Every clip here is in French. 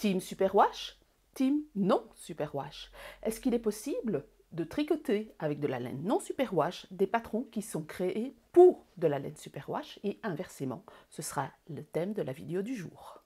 Team superwash, team non superwash. Est-ce qu'il est possible de tricoter avec de la laine non superwash des patrons qui sont créés pour de la laine superwash et inversement? Ce sera le thème de la vidéo du jour.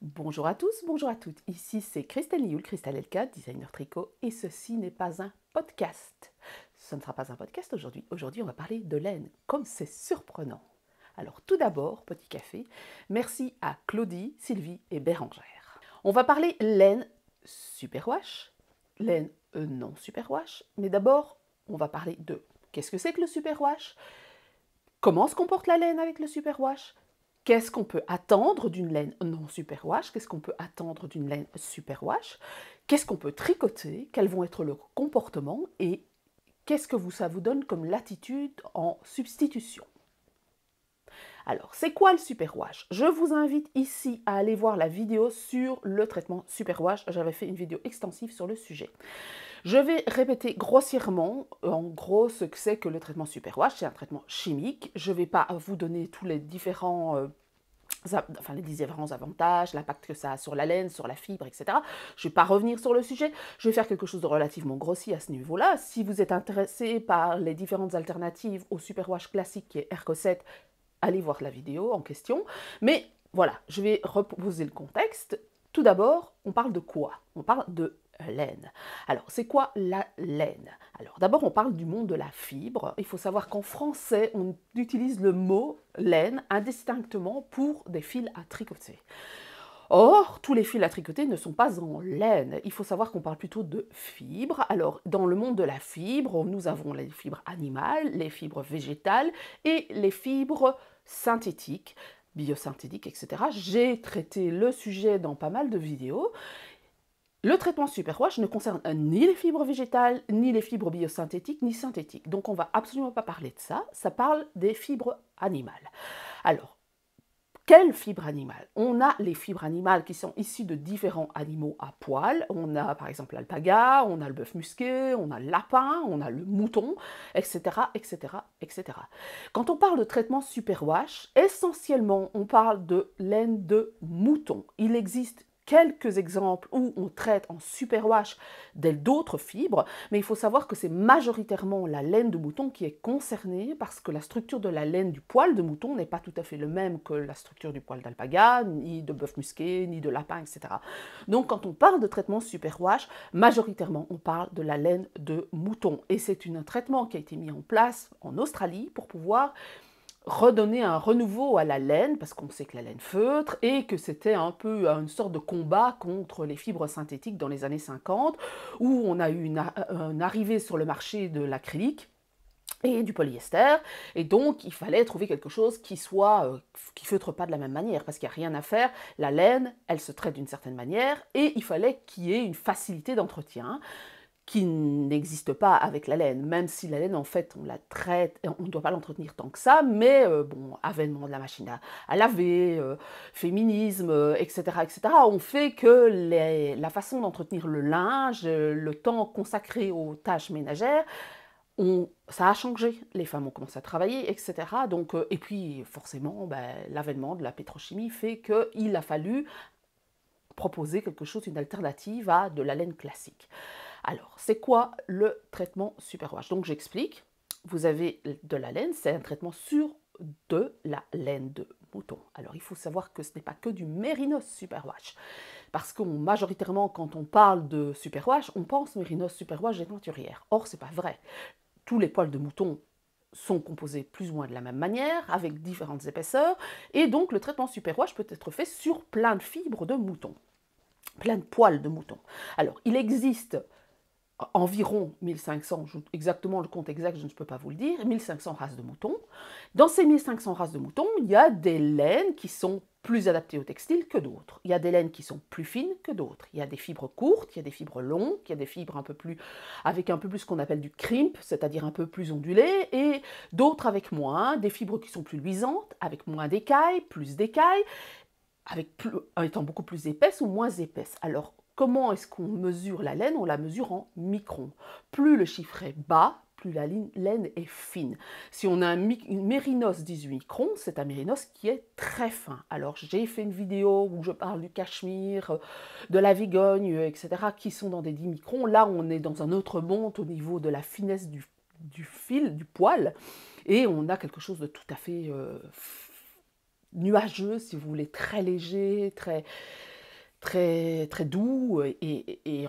Bonjour à tous, bonjour à toutes. Ici c'est Christelle Nioul, Christelle Elka, designer tricot, et ceci n'est pas un podcast. Ce ne sera pas un podcast aujourd'hui. Aujourd'hui, on va parler de laine, comme c'est surprenant. Alors tout d'abord, petit café, merci à Claudie, Sylvie et Bérangère. On va parler laine superwash, laine non superwash, mais d'abord, on va parler de qu'est-ce que c'est que le superwash, comment se comporte la laine avec le superwash, qu'est-ce qu'on peut attendre d'une laine non superwash, qu'est-ce qu'on peut attendre d'une laine superwash, qu'est-ce qu'on peut tricoter, quels vont être leurs comportements et qu'est-ce que ça vous donne comme latitude en substitution. Alors, c'est quoi le superwash? Je vous invite ici à aller voir la vidéo sur le traitement superwash. J'avais fait une vidéo extensive sur le sujet. Je vais répéter grossièrement, en gros, ce que c'est que le traitement superwash. C'est un traitement chimique. Je ne vais pas vous donner tous les différents avantages, l'impact que ça a sur la laine, sur la fibre, etc. Je ne vais pas revenir sur le sujet. Je vais faire quelque chose de relativement grossier à ce niveau-là. Si vous êtes intéressé par les différentes alternatives au superwash classique qui est Erco7, allez voir la vidéo en question. Mais voilà, je vais reposer le contexte. Tout d'abord, on parle de quoi? On parle de laine. Alors, c'est quoi la laine? Alors, d'abord, on parle du monde de la fibre. Il faut savoir qu'en français, on utilise le mot laine indistinctement pour des fils à tricoter. Or, tous les fils à tricoter ne sont pas en laine. Il faut savoir qu'on parle plutôt de fibres. Alors, dans le monde de la fibre, nous avons les fibres animales, les fibres végétales et les fibres synthétiques, biosynthétiques, etc. J'ai traité le sujet dans pas mal de vidéos. Le traitement superwash ne concerne ni les fibres végétales, ni les fibres biosynthétiques, ni synthétiques. Donc, on ne va absolument pas parler de ça. Ça parle des fibres animales. Alors, quelles fibres animales? On a les fibres animales qui sont issues de différents animaux à poil. On a par exemple l'alpaga, on a le bœuf musqué, on a le lapin, on a le mouton, etc., etc., etc. Quand on parle de traitement superwash, essentiellement on parle de laine de mouton. Il existe quelques exemples où on traite en superwash d'autres fibres, mais il faut savoir que c'est majoritairement la laine de mouton qui est concernée parce que la structure de la laine du poil de mouton n'est pas tout à fait le même que la structure du poil d'alpaga, ni de bœuf musqué, ni de lapin, etc. Donc quand on parle de traitement superwash, majoritairement on parle de la laine de mouton. Et c'est un traitement qui a été mis en place en Australie pour pouvoir redonner un renouveau à la laine, parce qu'on sait que la laine feutre, et que c'était un peu une sorte de combat contre les fibres synthétiques dans les années 50, où on a eu une arrivée sur le marché de l'acrylique et du polyester, et donc il fallait trouver quelque chose qui feutre pas de la même manière, parce qu'il n'y a rien à faire, la laine, elle se traite d'une certaine manière, et il fallait qu'il y ait une facilité d'entretien, qui n'existe pas avec la laine, même si la laine, en fait, on la traite, on ne doit pas l'entretenir tant que ça, mais bon, avènement de la machine à laver, féminisme, etc., etc., on fait que la façon d'entretenir le linge, le temps consacré aux tâches ménagères, ça a changé. Les femmes ont commencé à travailler, etc. Donc, et puis, forcément, l'avènement de la pétrochimie fait qu'il a fallu proposer quelque chose, une alternative à de la laine classique. Alors, c'est quoi le traitement superwash? Donc, j'explique. Vous avez de la laine, c'est un traitement sur de la laine de mouton. Alors, il faut savoir que ce n'est pas que du mérinos superwash. Parce que majoritairement, quand on parle de superwash, on pense mérinos superwash des teinturières. Or, ce n'est pas vrai. Tous les poils de mouton sont composés plus ou moins de la même manière, avec différentes épaisseurs, et donc le traitement superwash peut être fait sur plein de fibres de mouton, plein de poils de mouton. Alors, il existe environ 1500, exactement le compte exact, je ne peux pas vous le dire, 1500 races de moutons. Dans ces 1500 races de moutons, il y a des laines qui sont plus adaptées au textile que d'autres. Il y a des laines qui sont plus fines que d'autres. Il y a des fibres courtes, il y a des fibres longues, il y a des fibres avec un peu plus ce qu'on appelle du crimp, c'est-à-dire un peu plus ondulé, et d'autres avec moins, des fibres qui sont plus luisantes, avec moins d'écailles, plus d'écailles, étant beaucoup plus épaisses ou moins épaisses. Alors, comment est-ce qu'on mesure la laine? On la mesure en microns. Plus le chiffre est bas, plus la laine est fine. Si on a une mérinos 18 microns, c'est un mérinos qui est très fin. Alors j'ai fait une vidéo où je parle du cachemire, de la vigogne, etc., qui sont dans des 10 microns. Là, on est dans un autre monde au niveau de la finesse du fil, du poil, et on a quelque chose de tout à fait nuageux, si vous voulez, très léger, très doux et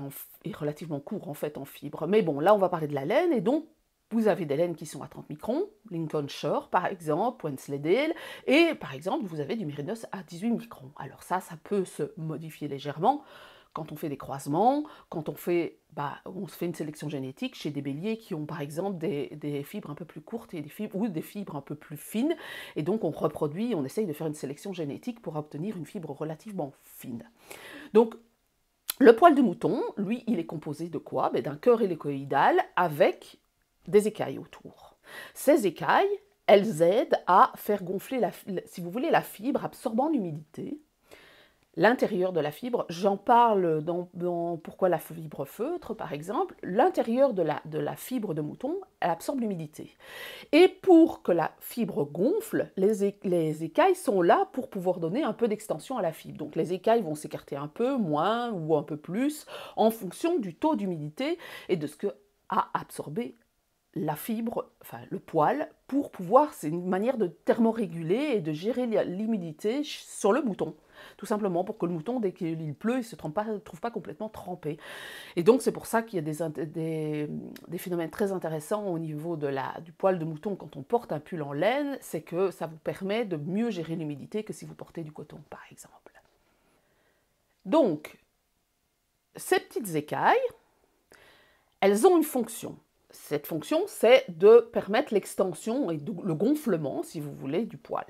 relativement court en fait en fibre. Mais bon, là on va parler de la laine, et donc vous avez des laines qui sont à 30 microns, Lincolnshire par exemple, Wensleydale, et par exemple vous avez du mérinos à 18 microns. Alors ça peut se modifier légèrement quand on fait des croisements, quand on se fait une sélection génétique chez des béliers qui ont par exemple des fibres un peu plus courtes ou des fibres un peu plus fines, et donc on reproduit, on essaye de faire une sélection génétique pour obtenir une fibre relativement fine. Donc le poil de mouton, lui, il est composé de quoi? D'un cœur hélicoïdal avec des écailles autour. Ces écailles, elles aident à faire gonfler, si vous voulez, la fibre, absorbant l'humidité. L'intérieur de la fibre, j'en parle dans Pourquoi la fibre feutre, par exemple. L'intérieur de la fibre de mouton, elle absorbe l'humidité. Et pour que la fibre gonfle, les écailles sont là pour pouvoir donner un peu d'extension à la fibre. Donc les écailles vont s'écarter un peu, moins ou un peu plus, en fonction du taux d'humidité et de ce que a absorbé la fibre, enfin le poil, pour pouvoir, c'est une manière de thermoréguler et de gérer l'humidité sur le mouton. Tout simplement pour que le mouton, dès qu'il pleut, il ne se trouve pas complètement trempé. Et donc c'est pour ça qu'il y a des phénomènes très intéressants au niveau du poil de mouton quand on porte un pull en laine, c'est que ça vous permet de mieux gérer l'humidité que si vous portez du coton, par exemple. Donc, ces petites écailles, elles ont une fonction. Cette fonction, c'est de permettre l'extension et le gonflement, si vous voulez, du poil.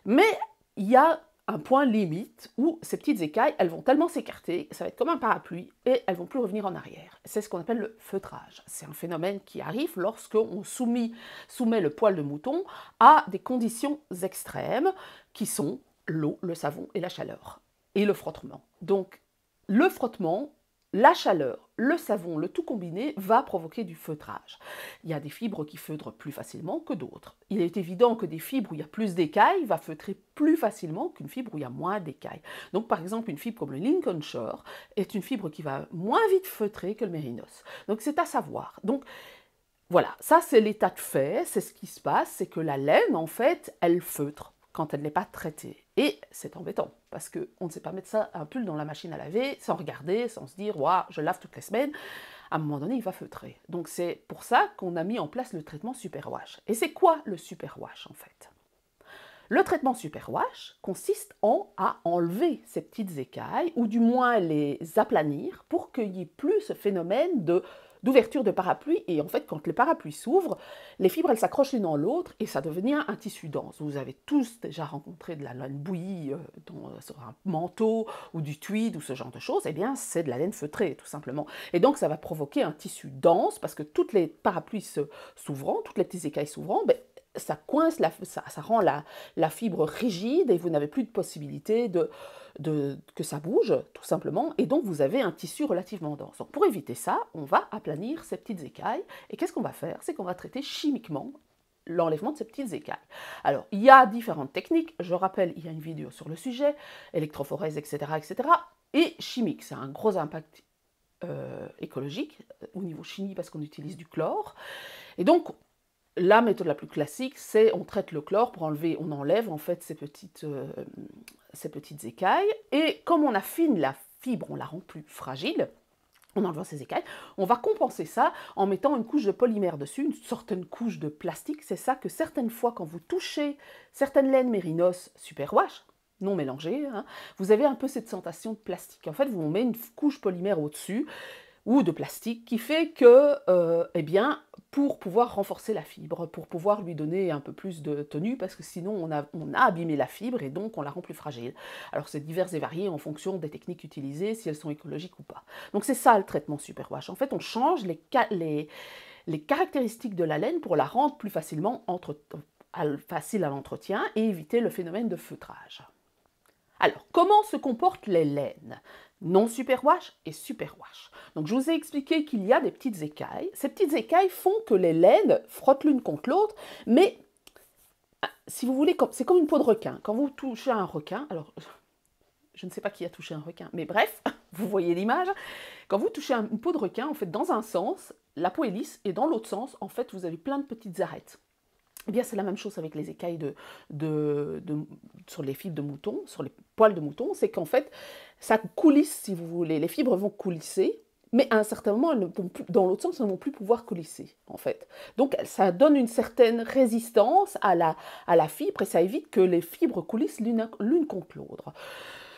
Mais il y a un point limite où ces petites écailles, elles vont tellement s'écarter, ça va être comme un parapluie, et elles vont plus revenir en arrière. C'est ce qu'on appelle le feutrage. C'est un phénomène qui arrive lorsqu'on soumet le poil de mouton à des conditions extrêmes, qui sont l'eau, le savon et la chaleur, et le frottement. Donc, le frottement, la chaleur, le savon, le tout combiné va provoquer du feutrage. Il y a des fibres qui feutrent plus facilement que d'autres. Il est évident que des fibres où il y a plus d'écailles va feutrer plus facilement qu'une fibre où il y a moins d'écailles. Donc par exemple, une fibre comme le Lincolnshire est une fibre qui va moins vite feutrer que le mérinos. Donc c'est à savoir. Donc voilà, ça c'est l'état de fait, c'est ce qui se passe, c'est que la laine en fait, elle feutre quand elle n'est pas traitée. Et c'est embêtant, parce qu'on ne sait pas mettre un pull dans la machine à laver sans regarder, sans se dire « Waouh, je lave toutes les semaines ». À un moment donné, il va feutrer. Donc c'est pour ça qu'on a mis en place le traitement superwash. Et c'est quoi le superwash en fait? Le traitement superwash consiste à enlever ces petites écailles, ou du moins les aplanir, pour qu'il n'y ait plus ce phénomène d'ouverture de parapluie. Et en fait, quand le parapluie s'ouvre, les fibres, elles s'accrochent l'une dans l'autre et ça devient un tissu dense. Vous avez tous déjà rencontré de la laine bouillie sur un manteau ou du tweed ou ce genre de choses. Eh bien, c'est de la laine feutrée, tout simplement. Et donc, ça va provoquer un tissu dense parce que toutes les parapluies s'ouvrant, toutes les petites écailles s'ouvrant, ça coince, ça rend la fibre rigide et vous n'avez plus de possibilité que ça bouge, tout simplement, et donc vous avez un tissu relativement dense. Donc pour éviter ça, on va aplanir ces petites écailles, et qu'est-ce qu'on va faire? C'est qu'on va traiter chimiquement l'enlèvement de ces petites écailles. Alors, il y a différentes techniques, je rappelle, il y a une vidéo sur le sujet, électrophorèse, etc., etc., et chimique, c'est un gros impact écologique, au niveau chimie, parce qu'on utilise du chlore, et donc, la méthode la plus classique, c'est on traite le chlore pour on enlève en fait ces petites écailles, et comme on affine la fibre, on la rend plus fragile, en enlevant ces écailles, on va compenser ça en mettant une couche de polymère dessus, une certaine couche de plastique. C'est ça que certaines fois, quand vous touchez certaines laines mérinos superwash, non mélangées, vous avez un peu cette sensation de plastique. En fait, vous mettez une couche polymère au-dessus, ou de plastique, qui fait que, eh bien, pour pouvoir renforcer la fibre, pour pouvoir lui donner un peu plus de tenue, parce que sinon on a abîmé la fibre et donc on la rend plus fragile. Alors c'est divers et varié en fonction des techniques utilisées, si elles sont écologiques ou pas. Donc c'est ça le traitement superwash. En fait, on change les caractéristiques de la laine pour la rendre plus facile à l'entretien et éviter le phénomène de feutrage. Alors, comment se comportent les laines? non superwash et superwash. Donc je vous ai expliqué qu'il y a des petites écailles. Ces petites écailles font que les laines frottent l'une contre l'autre, mais si vous voulez, c'est comme une peau de requin. Quand vous touchez un requin, alors je ne sais pas qui a touché un requin, mais bref, vous voyez l'image. Quand vous touchez une peau de requin, en fait, dans un sens, la peau est lisse, et dans l'autre sens, en fait, vous avez plein de petites arêtes. Eh bien, c'est la même chose avec les écailles sur les fibres de mouton, sur les poils de mouton, c'est qu'en fait, ça coulisse, si vous voulez. Les fibres vont coulisser, mais à un certain moment, dans l'autre sens, elles ne vont plus pouvoir coulisser, en fait. Donc, ça donne une certaine résistance à la fibre, et ça évite que les fibres coulissent l'une contre l'autre.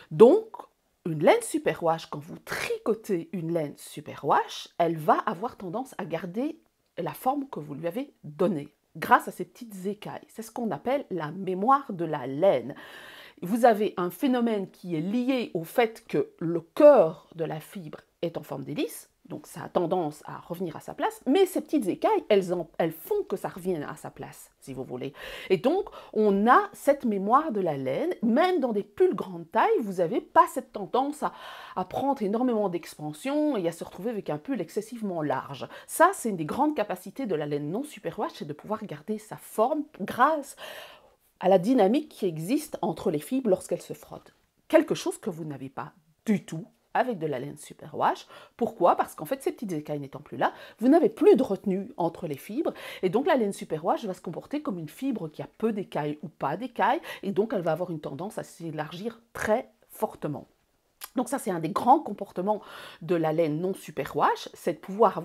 Donc, une laine superwash, quand vous tricotez une laine superwash, elle va avoir tendance à garder la forme que vous lui avez donnée, grâce à ces petites écailles. C'est ce qu'on appelle la mémoire de la laine. Vous avez un phénomène qui est lié au fait que le cœur de la fibre est en forme d'hélice, donc ça a tendance à revenir à sa place, mais ces petites écailles, elles font que ça revienne à sa place, si vous voulez. Et donc, on a cette mémoire de la laine, même dans des pulls grande taille, vous n'avez pas cette tendance à prendre énormément d'expansion et à se retrouver avec un pull excessivement large. Ça, c'est une des grandes capacités de la laine non superwash, c'est de pouvoir garder sa forme grâce à la dynamique qui existe entre les fibres lorsqu'elles se frottent. Quelque chose que vous n'avez pas du tout avec de la laine superwash. Pourquoi? Parce qu'en fait, ces petites écailles n'étant plus là, vous n'avez plus de retenue entre les fibres, et donc la laine superwash va se comporter comme une fibre qui a peu d'écailles ou pas d'écailles, et donc elle va avoir une tendance à s'élargir très fortement. Donc ça, c'est un des grands comportements de la laine non superwash, c'est de pouvoir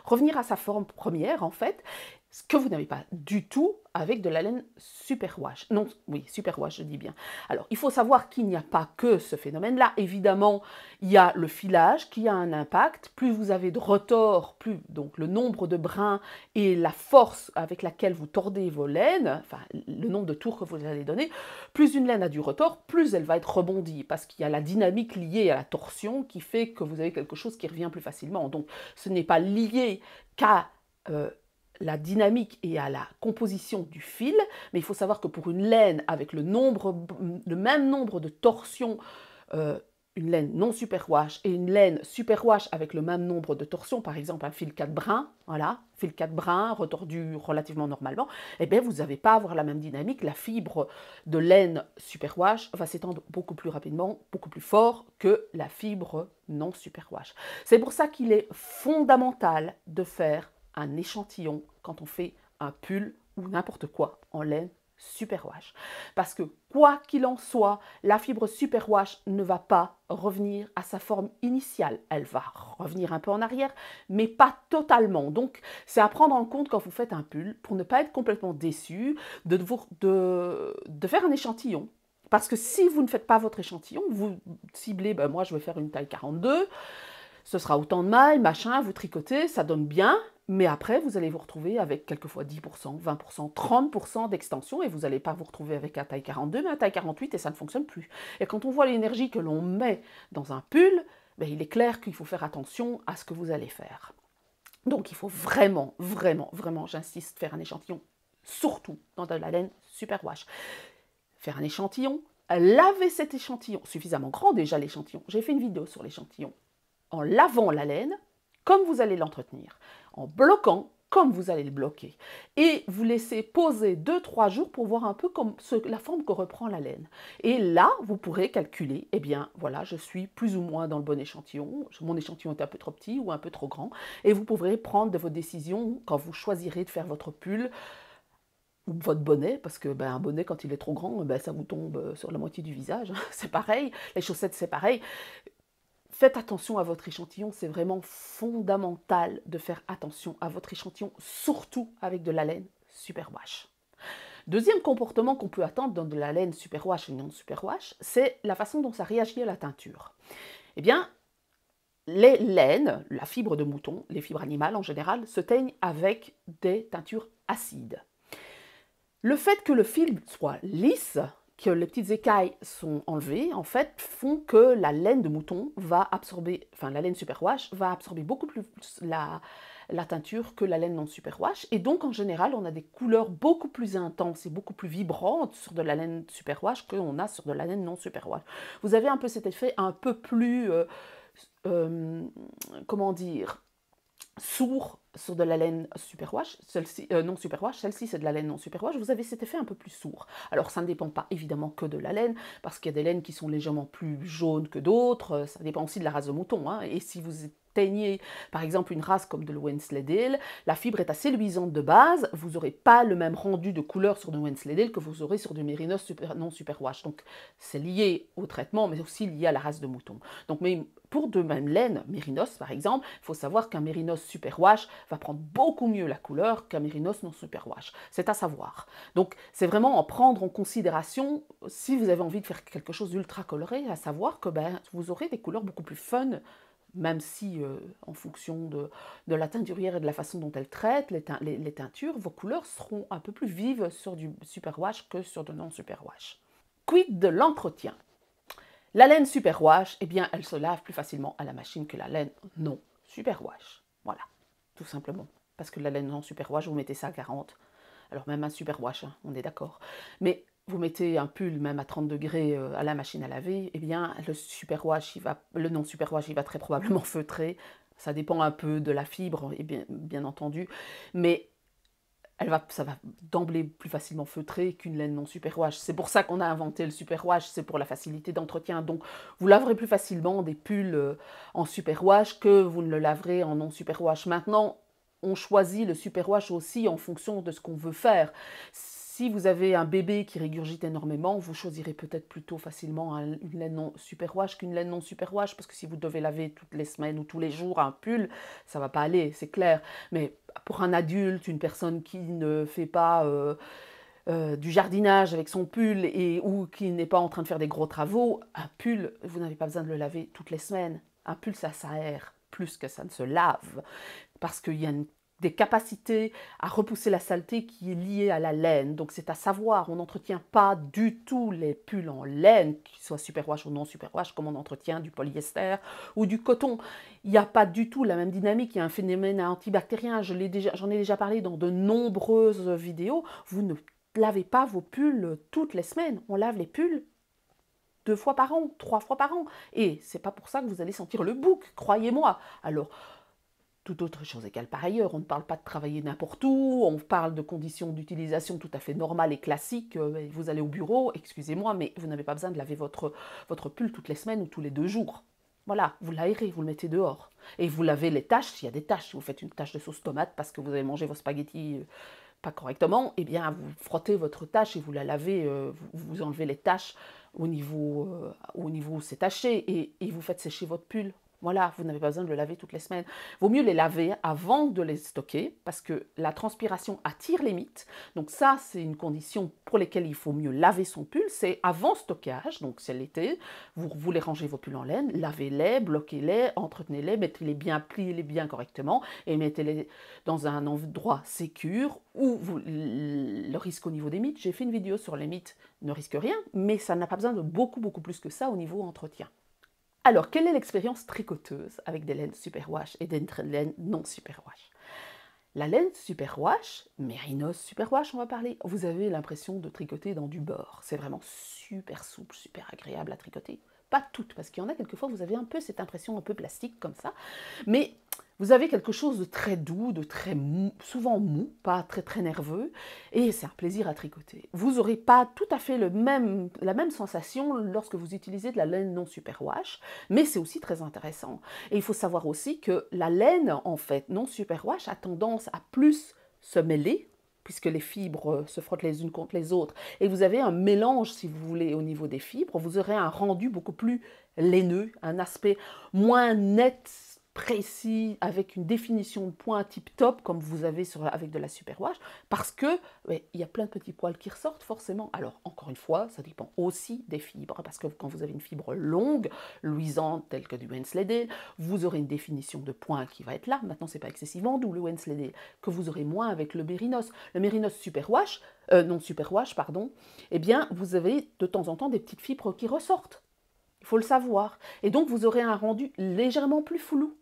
revenir à sa forme première, en fait, ce que vous n'avez pas du tout avec de la laine superwash. Non, oui, superwash, je dis bien. Alors, il faut savoir qu'il n'y a pas que ce phénomène-là. Évidemment, il y a le filage qui a un impact. Plus vous avez de retors, plus donc le nombre de brins et la force avec laquelle vous tordez vos laines, enfin le nombre de tours que vous allez donner, plus une laine a du retors, plus elle va être rebondie, parce qu'il y a la dynamique liée à la torsion qui fait que vous avez quelque chose qui revient plus facilement. Donc, ce n'est pas lié qu'à la dynamique et à la composition du fil, mais il faut savoir que pour une laine avec le même nombre de torsions, une laine non superwash et une laine superwash avec le même nombre de torsions, par exemple un fil 4 brins, voilà, fil 4 brins, retordu relativement normalement, eh bien vous n'allez pas avoir la même dynamique, la fibre de laine superwash va s'étendre beaucoup plus rapidement, beaucoup plus fort que la fibre non superwash. C'est pour ça qu'il est fondamental de faire un échantillon quand on fait un pull ou n'importe quoi en laine superwash. Parce que quoi qu'il en soit, la fibre superwash ne va pas revenir à sa forme initiale. Elle va revenir un peu en arrière, mais pas totalement. Donc, c'est à prendre en compte quand vous faites un pull pour ne pas être complètement déçu de faire un échantillon. Parce que si vous ne faites pas votre échantillon, vous ciblez, ben moi je vais faire une taille 42, ce sera autant de mailles, machin, vous tricotez, ça donne bien, mais après, vous allez vous retrouver avec quelquefois 10%, 20%, 30% d'extension, et vous n'allez pas vous retrouver avec un taille 42, mais un taille 48, et ça ne fonctionne plus. Et quand on voit l'énergie que l'on met dans un pull, ben, il est clair qu'il faut faire attention à ce que vous allez faire. Donc il faut vraiment, vraiment, vraiment, j'insiste, faire un échantillon, surtout dans de la laine superwash. Faire un échantillon, laver cet échantillon, suffisamment grand déjà l'échantillon, j'ai fait une vidéo sur l'échantillon, en lavant la laine, comme vous allez l'entretenir, en bloquant, comme vous allez le bloquer, et vous laissez poser 2-3 jours pour voir un peu la forme que reprend la laine. Et là, vous pourrez calculer, eh bien, voilà, je suis plus ou moins dans le bon échantillon, mon échantillon est un peu trop petit ou un peu trop grand, et vous pourrez prendre vos décisions quand vous choisirez de faire votre pull, ou votre bonnet, parce que un bonnet, quand il est trop grand, ça vous tombe sur la moitié du visage, c'est pareil, les chaussettes, c'est pareil. Faites attention à votre échantillon, c'est vraiment fondamental de faire attention à votre échantillon, surtout avec de la laine superwash. Deuxième comportement qu'on peut attendre dans de la laine superwash et non superwash, c'est la façon dont ça réagit à la teinture. Eh bien, les laines, la fibre de mouton, les fibres animales en général, se teignent avec des teintures acides. Le fait que le fil soit lisse, que les petites écailles sont enlevées, en fait, font que la laine de mouton va absorber, enfin la laine superwash va absorber beaucoup plus la teinture que la laine non superwash. Et donc, en général, on a des couleurs beaucoup plus intenses et beaucoup plus vibrantes sur de la laine superwash qu'on a sur de la laine non superwash. Vous avez un peu cet effet un peu plus, comment dire, sourd sur de la laine superwash, celle-ci non superwash, celle-ci c'est de la laine non superwash, vous avez cet effet un peu plus sourd. Alors ça ne dépend pas évidemment que de la laine, parce qu'il y a des laines qui sont légèrement plus jaunes que d'autres, ça dépend aussi de la race de mouton, hein. Et si vous teignez par exemple une race comme de Wensleydale, la fibre est assez luisante de base, vous n'aurez pas le même rendu de couleur sur du Wensleydale que vous aurez sur du Mérinos non superwash. Donc c'est lié au traitement, mais aussi lié à la race de mouton. Donc mais pour de même laine, Mérinos par exemple, il faut savoir qu'un Mérinos superwash va prendre beaucoup mieux la couleur qu'un Mérinos non superwash. C'est à savoir. Donc c'est vraiment en prendre en considération si vous avez envie de faire quelque chose d'ultra coloré, à savoir que vous aurez des couleurs beaucoup plus fun, même si en fonction de la teinturière et de la façon dont elle traite les teintures, vos couleurs seront un peu plus vives sur du superwash que sur de non superwash. Quid de l'entretien? La laine superwash, eh bien, elle se lave plus facilement à la machine que la laine non superwash. Voilà, tout simplement. Parce que la laine non superwash, vous mettez ça à 40. Alors même un superwash, hein, on est d'accord. Mais vous mettez un pull même à 30 degrés à la machine à laver, eh bien, le non superwash, il va très probablement feutrer. Ça dépend un peu de la fibre, et bien entendu. Mais ça va d'emblée plus facilement feutrer qu'une laine non superwash. C'est pour ça qu'on a inventé le superwash, c'est pour la facilité d'entretien. Donc vous laverez plus facilement des pulls en superwash que vous ne le laverez en non superwash. Maintenant, on choisit le superwash aussi en fonction de ce qu'on veut faire. Si vous avez un bébé qui régurgite énormément, vous choisirez peut-être plutôt facilement une laine non superwash qu'une laine non superwash, parce que si vous devez laver toutes les semaines ou tous les jours un pull, ça ne va pas aller, c'est clair. Mais pour un adulte, une personne qui ne fait pas du jardinage avec son pull ou qui n'est pas en train de faire des gros travaux, un pull, vous n'avez pas besoin de le laver toutes les semaines. Un pull, ça s'aère plus que ça ne se lave, parce qu'il y a des capacités à repousser la saleté qui est liée à la laine. Donc c'est à savoir, on n'entretient pas du tout les pulls en laine, qu'ils soient superwash ou non superwash, comme on entretient du polyester ou du coton. Il n'y a pas du tout la même dynamique, il y a un phénomène antibactérien, j'en ai déjà parlé dans de nombreuses vidéos. Vous ne lavez pas vos pulls toutes les semaines, on lave les pulls 2 fois par an, 3 fois par an. Et c'est pas pour ça que vous allez sentir le bouc, croyez-moi. Alors, toute autre chose égale par ailleurs, on ne parle pas de travailler n'importe où, on parle de conditions d'utilisation tout à fait normales et classiques. Vous allez au bureau, excusez-moi, mais vous n'avez pas besoin de laver votre pull toutes les semaines ou tous les 2 jours. Voilà, vous l'aérez, vous le mettez dehors. Et vous lavez les taches, s'il y a des taches, si vous faites une tache de sauce tomate parce que vous avez mangé vos spaghettis pas correctement, eh bien vous frottez votre tache et vous la lavez, vous enlevez les taches au niveau où c'est taché et vous faites sécher votre pull. Voilà, vous n'avez pas besoin de le laver toutes les semaines. Vaut mieux les laver avant de les stocker parce que la transpiration attire les mites. Donc ça, c'est une condition pour laquelle il faut mieux laver son pull. C'est avant stockage, donc c'est l'été. Vous voulez ranger vos pulls en laine, lavez-les, bloquez-les, entretenez-les, mettez-les bien, pliez-les bien correctement et mettez-les dans un endroit sécure où le risque au niveau des mites. J'ai fait une vidéo sur les mites, ne risque rien, mais ça n'a pas besoin de beaucoup plus que ça au niveau entretien. Alors, quelle est l'expérience tricoteuse avec des laines superwash et des laines non superwash? La laine superwash, Mérinos superwash, on va parler, vous avez l'impression de tricoter dans du beurre. C'est vraiment super souple, super agréable à tricoter. Pas toutes, parce qu'il y en a quelquefois, vous avez un peu cette impression un peu plastique comme ça, mais vous avez quelque chose de très doux, de très mou, souvent mou, pas très nerveux, et c'est un plaisir à tricoter. Vous n'aurez pas tout à fait la même sensation lorsque vous utilisez de la laine non superwash, mais c'est aussi très intéressant. Et il faut savoir aussi que la laine, en fait, non superwash a tendance à plus se mêler, puisque les fibres se frottent les unes contre les autres, et vous avez un mélange, si vous voulez, au niveau des fibres, vous aurez un rendu beaucoup plus laineux, un aspect moins net, précis, avec une définition de point tip-top, comme vous avez avec de la superwash, parce que il y a plein de petits poils qui ressortent forcément. Alors, encore une fois, ça dépend aussi des fibres, parce que quand vous avez une fibre longue, luisante, telle que du Wensleydale, vous aurez une définition de point qui va être là. Maintenant, c'est pas excessivement doux, le Wensleydale, que vous aurez moins avec le Mérinos. Le Mérinos superwash, non superwash, pardon, eh bien, vous avez de temps en temps des petites fibres qui ressortent. Il faut le savoir. Et donc, vous aurez un rendu légèrement plus flou.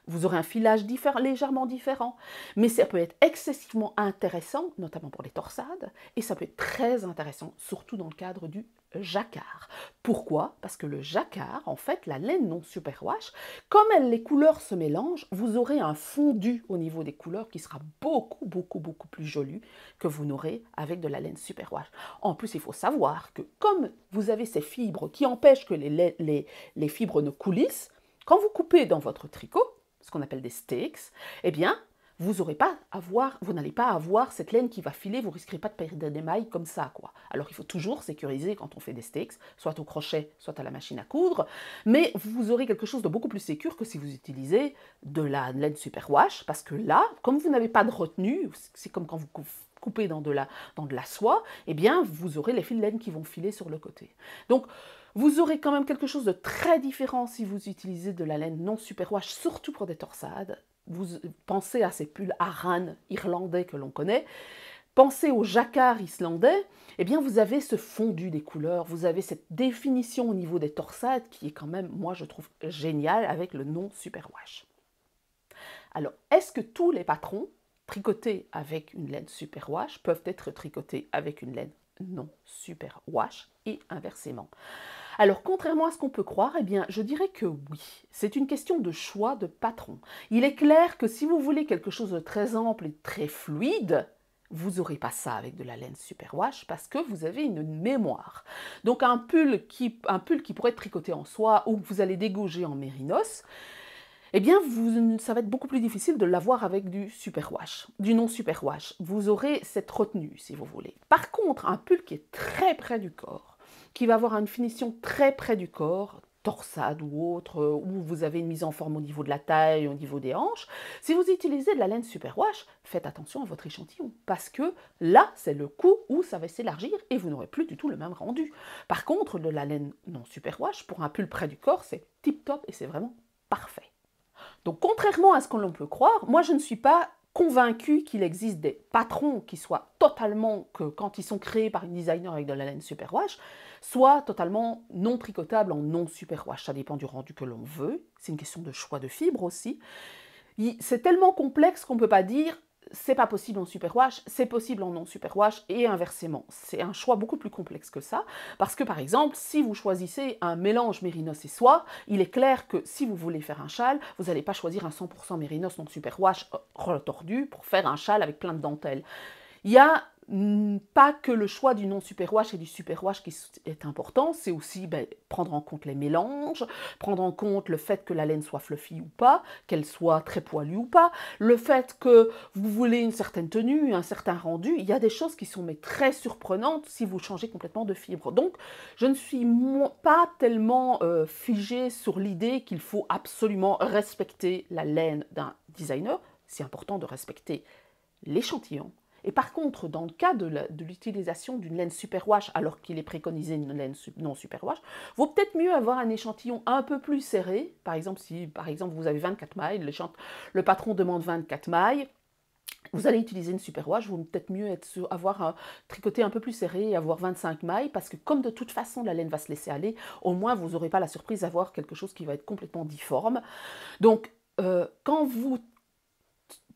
Vous aurez un filage légèrement différent, mais ça peut être excessivement intéressant, notamment pour les torsades, et ça peut être très intéressant, surtout dans le cadre du jacquard. Pourquoi? Parce que le jacquard, en fait, la laine non superwash, comme les couleurs se mélangent, vous aurez un fondu au niveau des couleurs qui sera beaucoup plus joli que vous n'aurez avec de la laine superwash. En plus, il faut savoir que comme vous avez ces fibres qui empêchent que les fibres ne coulissent, quand vous coupez dans votre tricot, ce qu'on appelle des steaks, eh bien, vous n'allez pas avoir cette laine qui va filer, vous risquerez pas de perdre des mailles comme ça, quoi. Alors il faut toujours sécuriser quand on fait des steaks, soit au crochet, soit à la machine à coudre, mais vous aurez quelque chose de beaucoup plus sécur que si vous utilisez de la laine superwash, parce que là, comme vous n'avez pas de retenue, c'est comme quand vous coupez dans de la soie, eh bien, vous aurez les fils de laine qui vont filer sur le côté. Donc, vous aurez quand même quelque chose de très différent si vous utilisez de la laine non superwash, surtout pour des torsades. Vous pensez à ces pulls Aran irlandais que l'on connaît, pensez au jacquard islandais, eh bien vous avez ce fondu des couleurs, vous avez cette définition au niveau des torsades qui est quand même, moi je trouve, géniale avec le non superwash. Alors, est-ce que tous les patrons tricotés avec une laine superwash peuvent être tricotés avec une laine non superwash et inversement? Alors, contrairement à ce qu'on peut croire, eh bien, je dirais que oui. C'est une question de choix de patron. Il est clair que si vous voulez quelque chose de très ample et très fluide, vous n'aurez pas ça avec de la laine superwash parce que vous avez une mémoire. Donc, un pull qui pourrait être tricoté en soie ou que vous allez dégauger en mérinos, eh bien, ça va être beaucoup plus difficile de l'avoir avec du superwash, du non superwash. Vous aurez cette retenue, si vous voulez. Par contre, un pull qui est très près du corps, qui va avoir une finition très près du corps, torsade ou autre, où vous avez une mise en forme au niveau de la taille, au niveau des hanches, si vous utilisez de la laine superwash, faites attention à votre échantillon, parce que là, c'est le coup où ça va s'élargir et vous n'aurez plus du tout le même rendu. Par contre, de la laine non superwash, pour un pull près du corps, c'est tip-top et c'est vraiment parfait. Donc, contrairement à ce que l'on peut croire, moi je ne suis pas convaincue qu'il existe des patrons qui soient totalement, que quand ils sont créés par une designer avec de la laine superwash, soit totalement non tricotables en non superwash. Ça dépend du rendu que l'on veut. C'est une question de choix de fibres aussi. C'est tellement complexe qu'on ne peut pas dire c'est pas possible en superwash, c'est possible en non superwash et inversement. C'est un choix beaucoup plus complexe que ça, parce que par exemple, si vous choisissez un mélange mérinos et soie, il est clair que si vous voulez faire un châle, vous n'allez pas choisir un 100% mérinos non superwash retordu pour faire un châle avec plein de dentelles. Il y a pas que le choix du non-superwash et du superwash qui est important, c'est aussi prendre en compte les mélanges, prendre en compte le fait que la laine soit fluffy ou pas, qu'elle soit très poilue ou pas, le fait que vous voulez une certaine tenue, un certain rendu, il y a des choses qui sont très surprenantes si vous changez complètement de fibre. Donc, je ne suis pas tellement figée sur l'idée qu'il faut absolument respecter la laine d'un designer. C'est important de respecter l'échantillon. Et par contre, dans le cas de l'utilisation d'une laine superwash, alors qu'il est préconisé une laine non superwash, vaut peut-être mieux avoir un échantillon un peu plus serré. Par exemple, si par exemple vous avez 24 mailles, le patron demande 24 mailles, vous allez utiliser une superwash, vaut peut-être mieux avoir un tricoté un peu plus serré et avoir 25 mailles, parce que comme de toute façon la laine va se laisser aller, au moins vous n'aurez pas la surprise d'avoir quelque chose qui va être complètement difforme. Donc, quand vous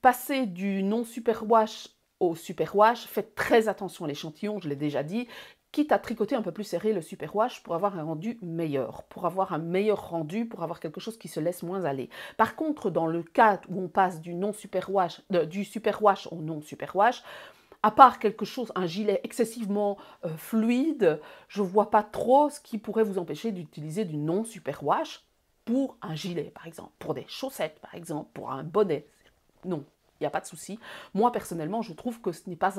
passez du non superwash au superwash, faites très attention à l'échantillon, je l'ai déjà dit, quitte à tricoter un peu plus serré le superwash pour avoir un rendu meilleur, pour avoir un meilleur rendu, pour avoir quelque chose qui se laisse moins aller. Par contre, dans le cas où on passe du superwash au non superwash, à part quelque chose, un gilet excessivement fluide, je ne vois pas trop ce qui pourrait vous empêcher d'utiliser du non superwash pour un gilet, par exemple, pour des chaussettes, par exemple, pour un bonnet. Non, il n'y a pas de souci. Moi, personnellement, je trouve que ce n'est pas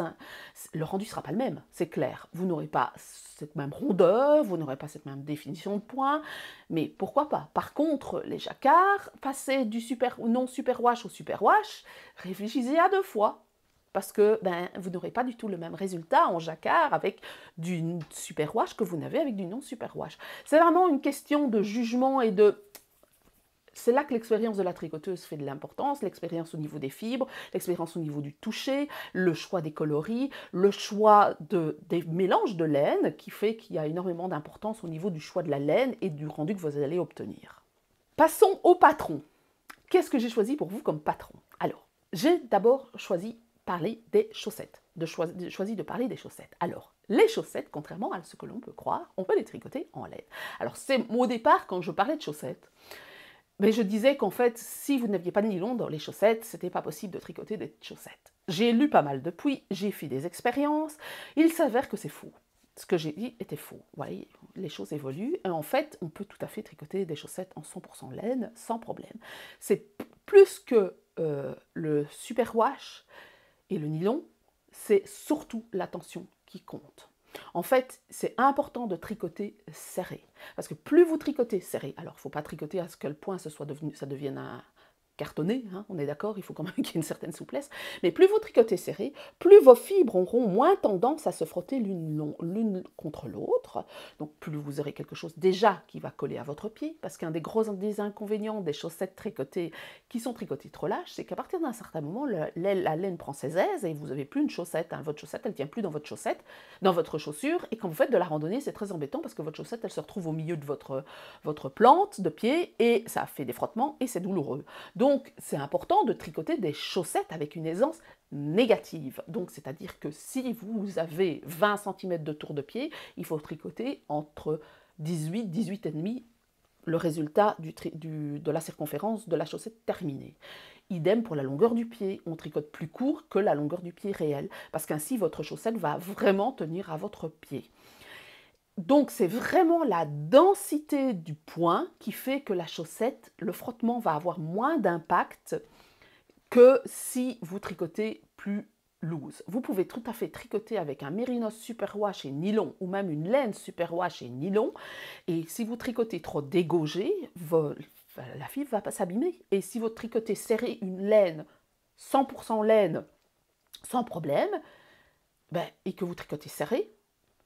le rendu ne sera pas le même, c'est clair. Vous n'aurez pas cette même rondeur, vous n'aurez pas cette même définition de point, mais pourquoi pas. Par contre, les jacquards, passer du non superwash au superwash, réfléchissez à 2 fois. Parce que vous n'aurez pas du tout le même résultat en jacquard avec du superwash que vous n'avez avec du non superwash. C'est vraiment une question de jugement et de... C'est là que l'expérience de la tricoteuse fait de l'importance, l'expérience au niveau des fibres, l'expérience au niveau du toucher, le choix des coloris, le choix des mélanges de laine qui fait qu'il y a énormément d'importance au niveau du choix de la laine et du rendu que vous allez obtenir. Passons au patron. Qu'est-ce que j'ai choisi pour vous comme patron? Alors, j'ai d'abord choisi parler des chaussettes, choisi de parler des chaussettes. Alors, les chaussettes, contrairement à ce que l'on peut croire, on peut les tricoter en laine. Alors, c'est au départ, quand je parlais de chaussettes, mais je disais qu'en fait, si vous n'aviez pas de nylon dans les chaussettes, c'était pas possible de tricoter des chaussettes. J'ai lu pas mal depuis, j'ai fait des expériences, il s'avère que c'est faux. Ce que j'ai dit était faux. Vous voyez, les choses évoluent. Et en fait, on peut tout à fait tricoter des chaussettes en 100% laine sans problème. C'est plus que le superwash et le nylon, c'est surtout la tension qui compte. En fait, c'est important de tricoter serré. Parce que plus vous tricotez serré, alors il ne faut pas tricoter à ce que le point ça devienne un cartonné, hein, on est d'accord, il faut quand même qu'il y ait une certaine souplesse, mais plus vous tricotez serré, plus vos fibres auront moins tendance à se frotter l'une contre l'autre, donc plus vous aurez quelque chose déjà qui va coller à votre pied, parce qu'un des gros inconvénients des chaussettes tricotées qui sont tricotées trop lâches, c'est qu'à partir d'un certain moment, la laine prend ses aises et vous n'avez plus une chaussette, hein, votre chaussette elle ne tient plus dans votre chaussette, dans votre chaussure, et quand vous faites de la randonnée, c'est très embêtant parce que votre chaussette elle se retrouve au milieu de votre plante de pied et ça fait des frottements et c'est douloureux. Donc, c'est important de tricoter des chaussettes avec une aisance négative. Donc, c'est-à-dire que si vous avez 20 cm de tour de pied, il faut tricoter entre 18, 18,5, le résultat de la circonférence de la chaussette terminée. Idem pour la longueur du pied, on tricote plus court que la longueur du pied réelle, parce qu'ainsi votre chaussette va vraiment tenir à votre pied. Donc, c'est vraiment la densité du point qui fait que la chaussette, le frottement va avoir moins d'impact que si vous tricotez plus loose. Vous pouvez tout à fait tricoter avec un mérinos superwash et nylon ou même une laine superwash et nylon. Et si vous tricotez trop dégaugé, la fibre va pas s'abîmer. Et si vous tricotez serré une laine, 100% laine, sans problème, et que vous tricotez serré,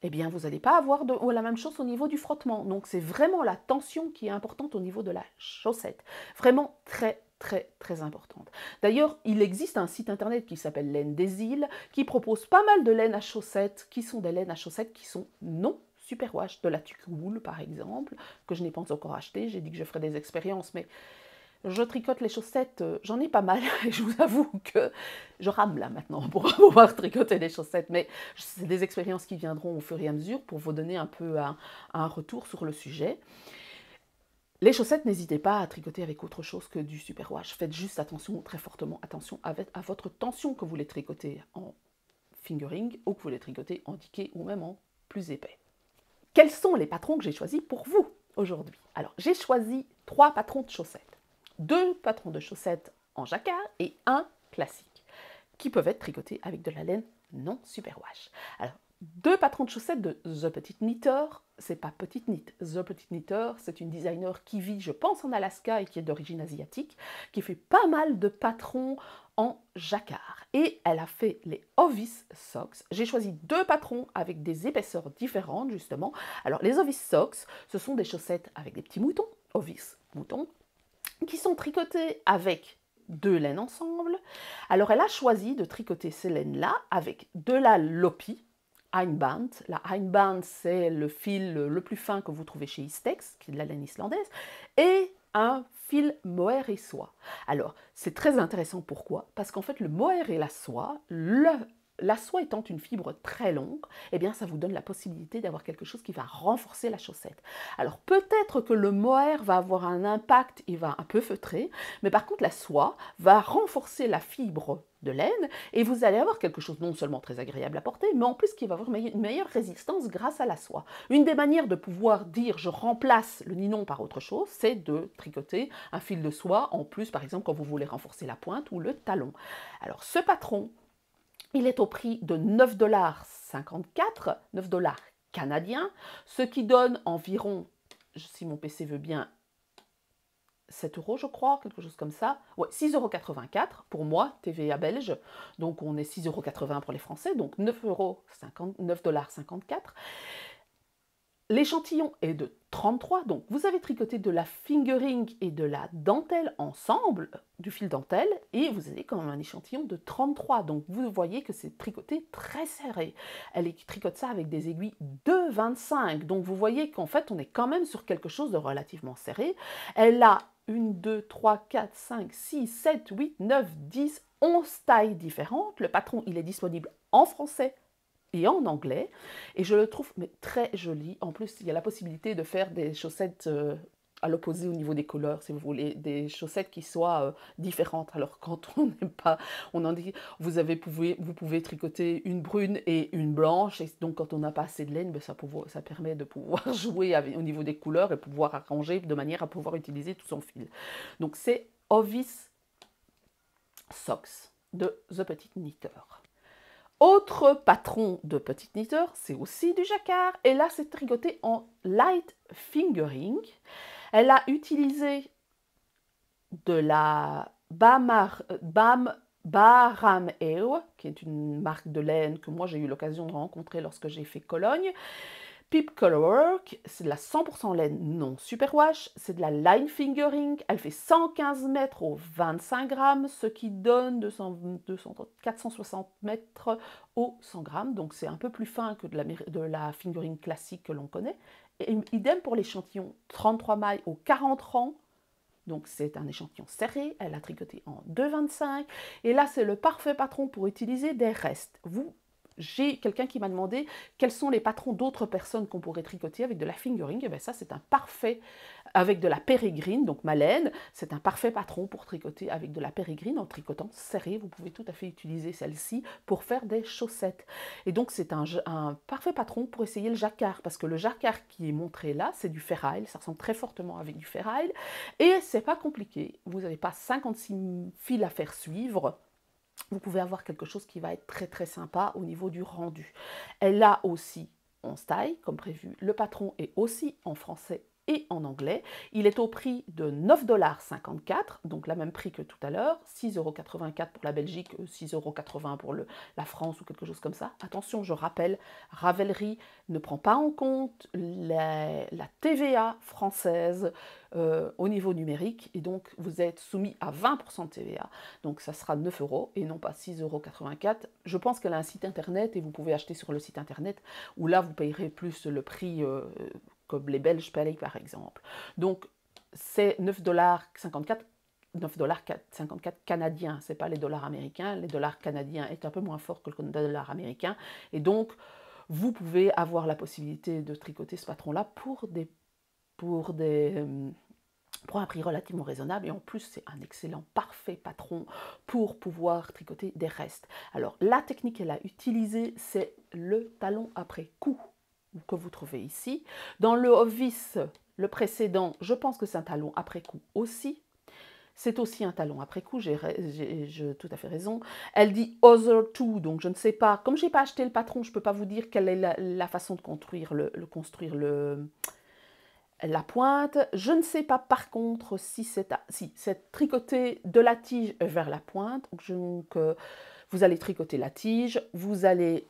eh bien, vous n'allez pas avoir la même chose au niveau du frottement. Donc, c'est vraiment la tension qui est importante au niveau de la chaussette. Vraiment très, très, très importante. D'ailleurs, il existe un site internet qui s'appelle Laine des Îles, qui propose pas mal de laines à chaussettes, qui sont des laines à chaussettes qui sont non superwash, de la tuque-wool par exemple, que je n'ai pas encore acheté. J'ai dit que je ferais des expériences, mais je tricote les chaussettes, j'en ai pas mal, et je vous avoue que je rame là maintenant pour pouvoir tricoter des chaussettes, mais c'est des expériences qui viendront au fur et à mesure pour vous donner un peu un retour sur le sujet. Les chaussettes, n'hésitez pas à tricoter avec autre chose que du superwash. Faites juste attention, très fortement attention à votre tension que vous les tricotez en fingering ou que vous les tricotez en diquet ou même en plus épais. Quels sont les patrons que j'ai choisis pour vous aujourd'hui? Alors, j'ai choisi 3 patrons de chaussettes. 2 patrons de chaussettes en jacquard et un classique, qui peuvent être tricotés avec de la laine non superwash. Alors, 2 patrons de chaussettes de The Petite Knitter, c'est pas Petite Knit, The Petite Knitter, c'est une designer qui vit, je pense, en Alaska et qui est d'origine asiatique, qui fait pas mal de patrons en jacquard. Et elle a fait les Ovis Socks. J'ai choisi 2 patrons avec des épaisseurs différentes, justement. Alors, les Ovis Socks, ce sont des chaussettes avec des petits moutons, Ovis moutons, qui sont tricotées avec 2 laines ensemble. Alors, elle a choisi de tricoter ces laines-là avec de la Lopi, Einband. La Einband, c'est le fil le plus fin que vous trouvez chez Istex, qui est de la laine islandaise, et un fil mohair et soie. Alors, c'est très intéressant, pourquoi? Parce qu'en fait, le mohair et la soie, la soie étant une fibre très longue, eh bien, ça vous donne la possibilité d'avoir quelque chose qui va renforcer la chaussette. Alors, peut-être que le mohair va avoir un impact, il va un peu feutrer, mais par contre, la soie va renforcer la fibre de laine et vous allez avoir quelque chose non seulement très agréable à porter, mais en plus qui va avoir une meilleure résistance grâce à la soie. Une des manières de pouvoir dire je remplace le nylon par autre chose, c'est de tricoter un fil de soie en plus, par exemple, quand vous voulez renforcer la pointe ou le talon. Alors, ce patron, il est au prix de 9,54 $, 9 $ canadiens, ce qui donne environ, si mon PC veut bien, 7 € je crois, quelque chose comme ça. Ouais, 6,84 € pour moi, TVA belge. Donc on est 6,80 € pour les Français, donc 9,54 $. L'échantillon est de 33, donc vous avez tricoté de la fingering et de la dentelle ensemble, du fil dentelle, et vous avez quand même un échantillon de 33, donc vous voyez que c'est tricoté très serré. Elle tricote ça avec des aiguilles de 25, donc vous voyez qu'en fait on est quand même sur quelque chose de relativement serré. Elle a 1, 2, 3, 4, 5, 6, 7, 8, 9, 10, 11 tailles différentes. Le patron, il est disponible en français et en anglais. Et je le trouve mais, très joli. En plus, il y a la possibilité de faire des chaussettes à l'opposé au niveau des couleurs, si vous voulez, des chaussettes qui soient différentes. Alors quand on n'aime pas, on en dit, vous pouvez tricoter une brune et une blanche, et donc quand on n'a pas assez de laine, ben, ça permet de pouvoir jouer au niveau des couleurs et pouvoir arranger de manière à pouvoir utiliser tout son fil. Donc c'est Ovis Socks de The Petit Knitteur. Autre patron de Petit Knitteur, c'est aussi du jacquard, et là c'est tricoté en light fingering. Elle a utilisé de la Bahram Ewe, qui est une marque de laine que moi j'ai eu l'occasion de rencontrer lorsque j'ai fait Cologne. Pip Colorwork, c'est de la 100% laine non superwash, c'est de la line fingering, elle fait 115 mètres au 25 grammes, ce qui donne 460 mètres au 100 grammes, donc c'est un peu plus fin que de la fingering classique que l'on connaît. Et idem pour l'échantillon 33 mailles au 40 rangs, donc c'est un échantillon serré, elle a tricoté en 2,25, et là c'est le parfait patron pour utiliser des restes. J'ai quelqu'un qui m'a demandé quels sont les patrons d'autres personnes qu'on pourrait tricoter avec de la fingering. Et bien ça, c'est un parfait, avec de la pérégrine, donc ma laine, c'est un parfait patron pour tricoter avec de la pérégrine en tricotant serré. Vous pouvez tout à fait utiliser celle-ci pour faire des chaussettes. Et donc c'est un parfait patron pour essayer le jacquard, parce que le jacquard qui est montré là, c'est du ferraille, ça ressemble très fortement avec du ferraille, et c'est pas compliqué. Vous n'avez pas 56 fils à faire suivre. Vous pouvez avoir quelque chose qui va être très très sympa au niveau du rendu. Elle a aussi 11 tailles, comme prévu. Le patron est aussi en français et en anglais. Il est au prix de 9,54 $, donc le même prix que tout à l'heure, 6,84 € pour la Belgique, 6,80 € pour la France ou quelque chose comme ça. Attention, je rappelle, Ravelry ne prend pas en compte la TVA française au niveau numérique, et donc vous êtes soumis à 20% de TVA, donc ça sera 9 € et non pas 6,84 €. Je pense qu'elle a un site internet et vous pouvez acheter sur le site internet, où là vous payerez plus le prix comme les Belges payent par exemple. Donc c'est 9,54 $, 9,54 $ canadiens, ce n'est pas les dollars américains. Les dollars canadiens est un peu moins fort que le dollar américain, et donc vous pouvez avoir la possibilité de tricoter ce patron-là pour un prix relativement raisonnable, et en plus c'est un excellent, parfait patron pour pouvoir tricoter des restes. Alors la technique qu'elle a utilisée, c'est le talon après coup que vous trouvez ici. Dans le Ovis, le précédent, je pense que c'est un talon après coup aussi. C'est aussi un talon après coup, j'ai tout à fait raison. Elle dit other two, donc je ne sais pas, comme je n'ai pas acheté le patron, je ne peux pas vous dire quelle est la façon de construire la pointe. Je ne sais pas par contre si c'est tricoté de la tige vers la pointe. Donc vous allez tricoter la tige, vous allez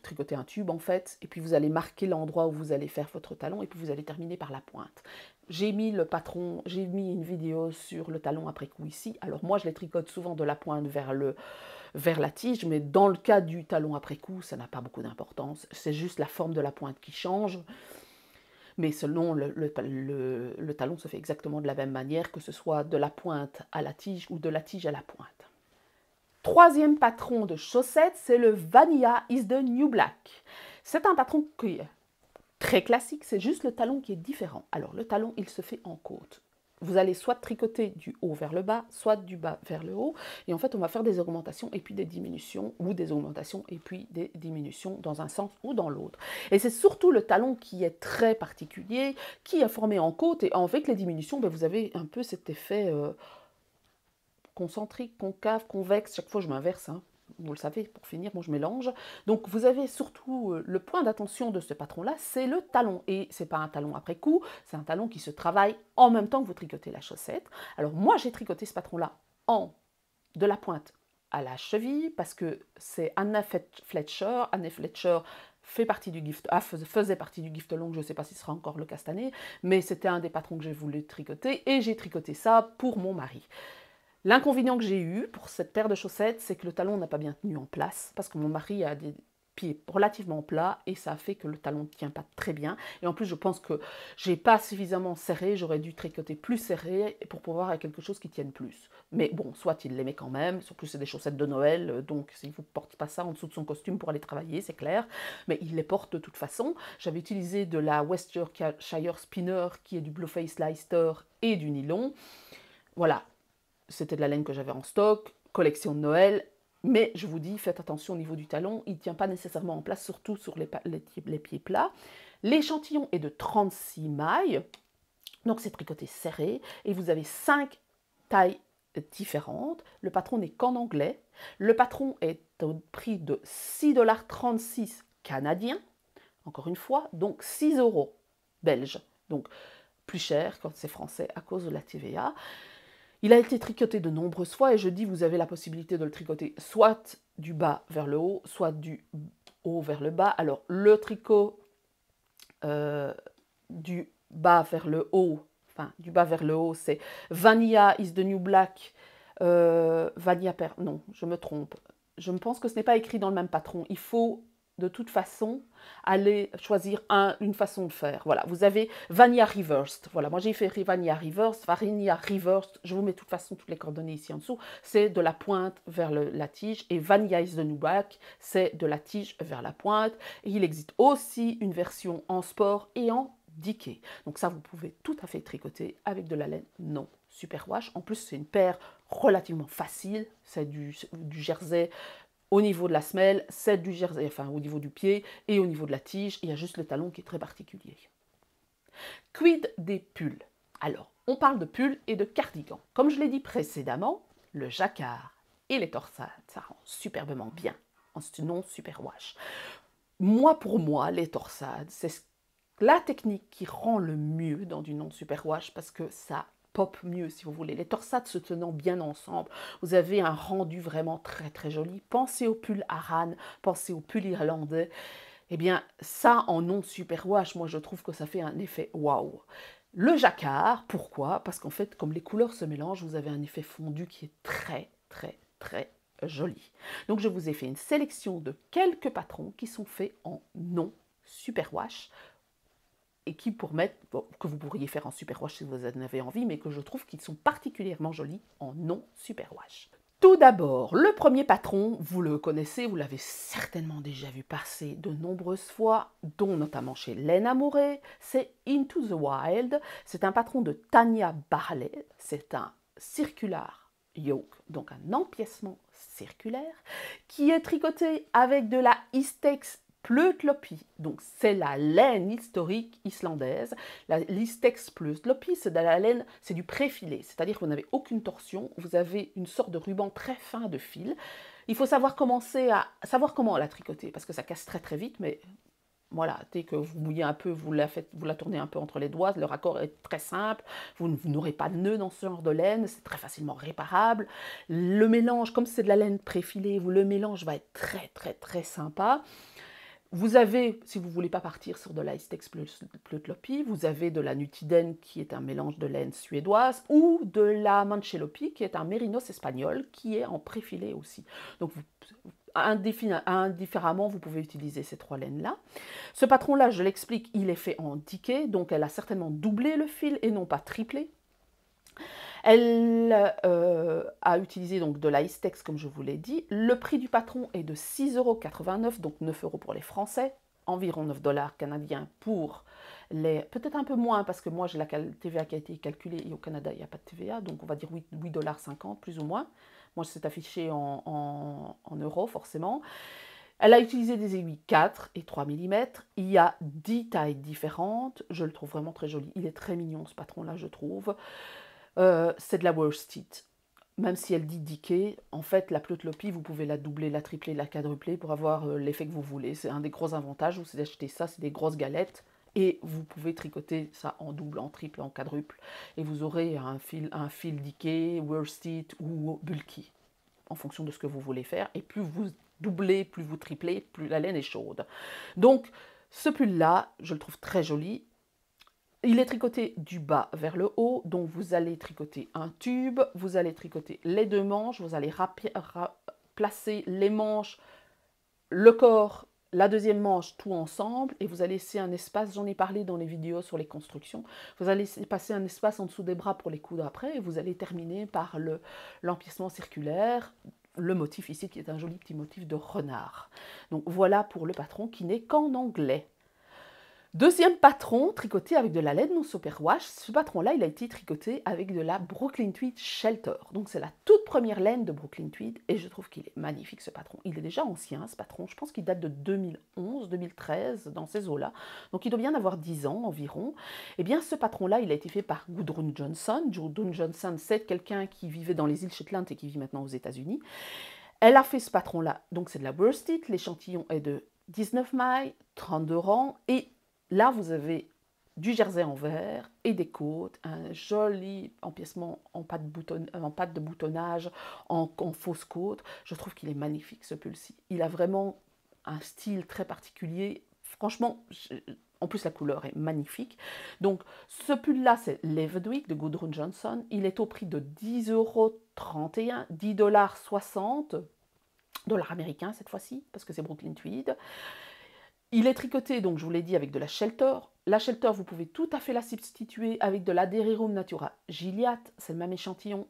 tricoter un tube en fait, et puis vous allez marquer l'endroit où vous allez faire votre talon, et puis vous allez terminer par la pointe. J'ai mis une vidéo sur le talon après coup ici. Alors moi je les tricote souvent de la pointe vers la tige, mais dans le cas du talon après coup, ça n'a pas beaucoup d'importance. C'est juste la forme de la pointe qui change. Mais selon le talon se fait exactement de la même manière, que ce soit de la pointe à la tige ou de la tige à la pointe. Troisième patron de chaussettes, c'est le Vanilla is the New Black. C'est un patron qui est très classique, c'est juste le talon qui est différent. Alors le talon, il se fait en côte. Vous allez soit tricoter du haut vers le bas, soit du bas vers le haut. Et en fait, on va faire des augmentations et puis des diminutions, ou des augmentations et puis des diminutions dans un sens ou dans l'autre. Et c'est surtout le talon qui est très particulier, qui est formé en côte. Et avec les diminutions, ben, vous avez un peu cet effet concentrique, concave, convexe. Chaque fois, je m'inverse, hein. Vous le savez, pour finir, moi je mélange. Donc vous avez surtout le point d'attention de ce patron-là, c'est le talon. Et ce n'est pas un talon après coup, c'est un talon qui se travaille en même temps que vous tricotez la chaussette. Alors moi j'ai tricoté ce patron-là de la pointe à la cheville, parce que c'est Anna Fletcher. Anna Fletcher faisait partie du gift long, je ne sais pas si ce sera encore le cas cette année, mais c'était un des patrons que j'ai voulu tricoter, et j'ai tricoté ça pour mon mari. L'inconvénient que j'ai eu pour cette paire de chaussettes, c'est que le talon n'a pas bien tenu en place, parce que mon mari a pied relativement plat et ça fait que le talon ne tient pas très bien. Et en plus, je pense que j'ai pas suffisamment serré, j'aurais dû tricoter plus serré pour pouvoir avoir quelque chose qui tienne plus. Mais bon, soit il les met quand même, surtout c'est des chaussettes de Noël, donc il ne porte pas ça en dessous de son costume pour aller travailler, c'est clair, mais il les porte de toute façon. J'avais utilisé de la Worcestershire Spinner qui est du Blueface Leicester et du nylon. Voilà, c'était de la laine que j'avais en stock, collection de Noël. Mais je vous dis, faites attention au niveau du talon, il ne tient pas nécessairement en place, surtout sur les pieds plats. L'échantillon est de 36 mailles, donc c'est tricoté serré, et vous avez 5 tailles différentes. Le patron n'est qu'en anglais. Le patron est au prix de 6,36 $ canadiens, encore une fois, donc 6 € belges. Donc plus cher quand c'est français à cause de la TVA. Il a été tricoté de nombreuses fois et je dis vous avez la possibilité de le tricoter soit du bas vers le haut, soit du haut vers le bas. Alors le tricot du bas vers le haut, c'est Vanilla is the new black, non, je me trompe. Je me pense que ce n'est pas écrit dans le même patron. Il faut de toute façon aller choisir une façon de faire. Voilà, vous avez Vanilla Reversed. Voilà, moi j'ai fait Vanilla Reversed, Vanilla Reversed. Je vous mets de toute façon toutes les coordonnées ici en dessous. C'est de la pointe vers la tige. Et Vanilla is the new black, c'est de la tige vers la pointe. Et il existe aussi une version en sport et en diqué. Donc ça, vous pouvez tout à fait tricoter avec de la laine non superwash. En plus, c'est une paire relativement facile. C'est du jersey. Au niveau de la semelle, c'est du jersey, enfin au niveau du pied et au niveau de la tige, il y a juste le talon qui est très particulier. Quid des pulls? Alors, on parle de pulls et de cardigans. Comme je l'ai dit précédemment, le jacquard et les torsades, ça rend superbement bien en non superwash. Pour moi, les torsades, c'est la technique qui rend le mieux dans du non superwash parce que ça pop mieux si vous voulez. Les torsades se tenant bien ensemble, vous avez un rendu vraiment très très joli. Pensez au pull Aran, pensez au pull irlandais. Eh bien ça en non superwash, moi je trouve que ça fait un effet waouh. Le jacquard, pourquoi? Parce qu'en fait comme les couleurs se mélangent, vous avez un effet fondu qui est très très très joli. Donc je vous ai fait une sélection de quelques patrons qui sont faits en non superwash et qui que vous pourriez faire en superwash si vous en avez envie, mais que je trouve qu'ils sont particulièrement jolis en non superwash. Tout d'abord, le premier patron, vous le connaissez, vous l'avez certainement déjà vu passer de nombreuses fois, dont notamment chez Laine Amouré, c'est Into the Wild. C'est un patron de Tania Barley, c'est un circular yoke, donc un empiècement circulaire, qui est tricoté avec de la Istex Plötlopi, donc c'est la laine historique islandaise. La Istex Plötlopi, c'est de la laine, c'est du préfilé, c'est-à-dire que vous n'avez aucune torsion, vous avez une sorte de ruban très fin de fil. Il faut savoir comment la tricoter, parce que ça casse très très vite, mais voilà, dès que vous mouillez un peu, vous la tournez un peu entre les doigts, le raccord est très simple, vous n'aurez pas de nœud dans ce genre de laine, c'est très facilement réparable. Le mélange, comme c'est de la laine préfilée, le mélange va être très très très sympa. Vous avez, si vous ne voulez pas partir sur de l'Istex Plötlopi, vous avez de la Nutiden qui est un mélange de laine suédoise ou de la Manchelopi qui est un mérinos espagnol qui est en préfilé aussi. Donc indifféremment, vous pouvez utiliser ces trois laines-là. Ce patron-là, je l'explique, il est fait en diqué, donc elle a certainement doublé le fil et non pas triplé. Elle a utilisé donc de l'Istex, comme je vous l'ai dit. Le prix du patron est de 6,89 €, donc 9 € pour les Français, environ 9 $ canadiens pour les... Peut-être un peu moins, parce que moi j'ai la TVA qui a été calculée, et au Canada il n'y a pas de TVA, donc on va dire 8,50 $ plus ou moins. Moi c'est affiché en euros forcément. Elle a utilisé des aiguilles 4 et 3 mm. Il y a 10 tailles différentes. Je le trouve vraiment très joli. Il est très mignon ce patron-là, je trouve. C'est de la worsted. Même si elle dit diqué, en fait, la Plötlopi, vous pouvez la doubler, la tripler, la quadrupler pour avoir l'effet que vous voulez. C'est un des gros avantages, c'est d'acheter ça, c'est des grosses galettes. Et vous pouvez tricoter ça en double, en triple, en quadruple. Et vous aurez un fil diqué, worsted ou bulky, en fonction de ce que vous voulez faire. Et plus vous doublez, plus vous triplez, plus la laine est chaude. Donc, ce pull-là, je le trouve très joli. Il est tricoté du bas vers le haut, donc vous allez tricoter un tube, vous allez tricoter les deux manches, vous allez placer les manches, le corps, la deuxième manche tout ensemble et vous allez laisser un espace, j'en ai parlé dans les vidéos sur les constructions, vous allez passer un espace en dessous des bras pour les coudre après et vous allez terminer par l'empiècement circulaire, le motif ici qui est un joli petit motif de renard. Donc voilà pour le patron qui n'est qu'en anglais. Deuxième patron, tricoté avec de la laine non superwash. Ce patron-là, il a été tricoté avec de la Brooklyn Tweed Shelter. Donc c'est la toute première laine de Brooklyn Tweed et je trouve qu'il est magnifique ce patron. Il est déjà ancien ce patron, je pense qu'il date de 2011, 2013, dans ces eaux-là. Donc il doit bien avoir 10 ans environ. Et bien ce patron-là, il a été fait par Gudrun Johnson. Gudrun Johnson, c'est quelqu'un qui vivait dans les îles Shetland et qui vit maintenant aux États-Unis. Elle a fait ce patron-là, donc c'est de la worsted, l'échantillon est de 19 mailles, 32 rangs et là, vous avez du jersey en verre et des côtes, un joli empiècement en pâte de boutonnage, en fausse côte. Je trouve qu'il est magnifique, ce pull-ci. Il a vraiment un style très particulier. Franchement, en plus, la couleur est magnifique. Donc, ce pull-là, c'est Levedwick de Gudrun Johnson. Il est au prix de 10,31 €, 10,60 $ américains cette fois-ci, parce que c'est Brooklyn Tweed. Il est tricoté, donc je vous l'ai dit, avec de la Shelter. La Shelter, vous pouvez tout à fait la substituer avec de la Derirum Natura Gilliatt. C'est le même échantillon,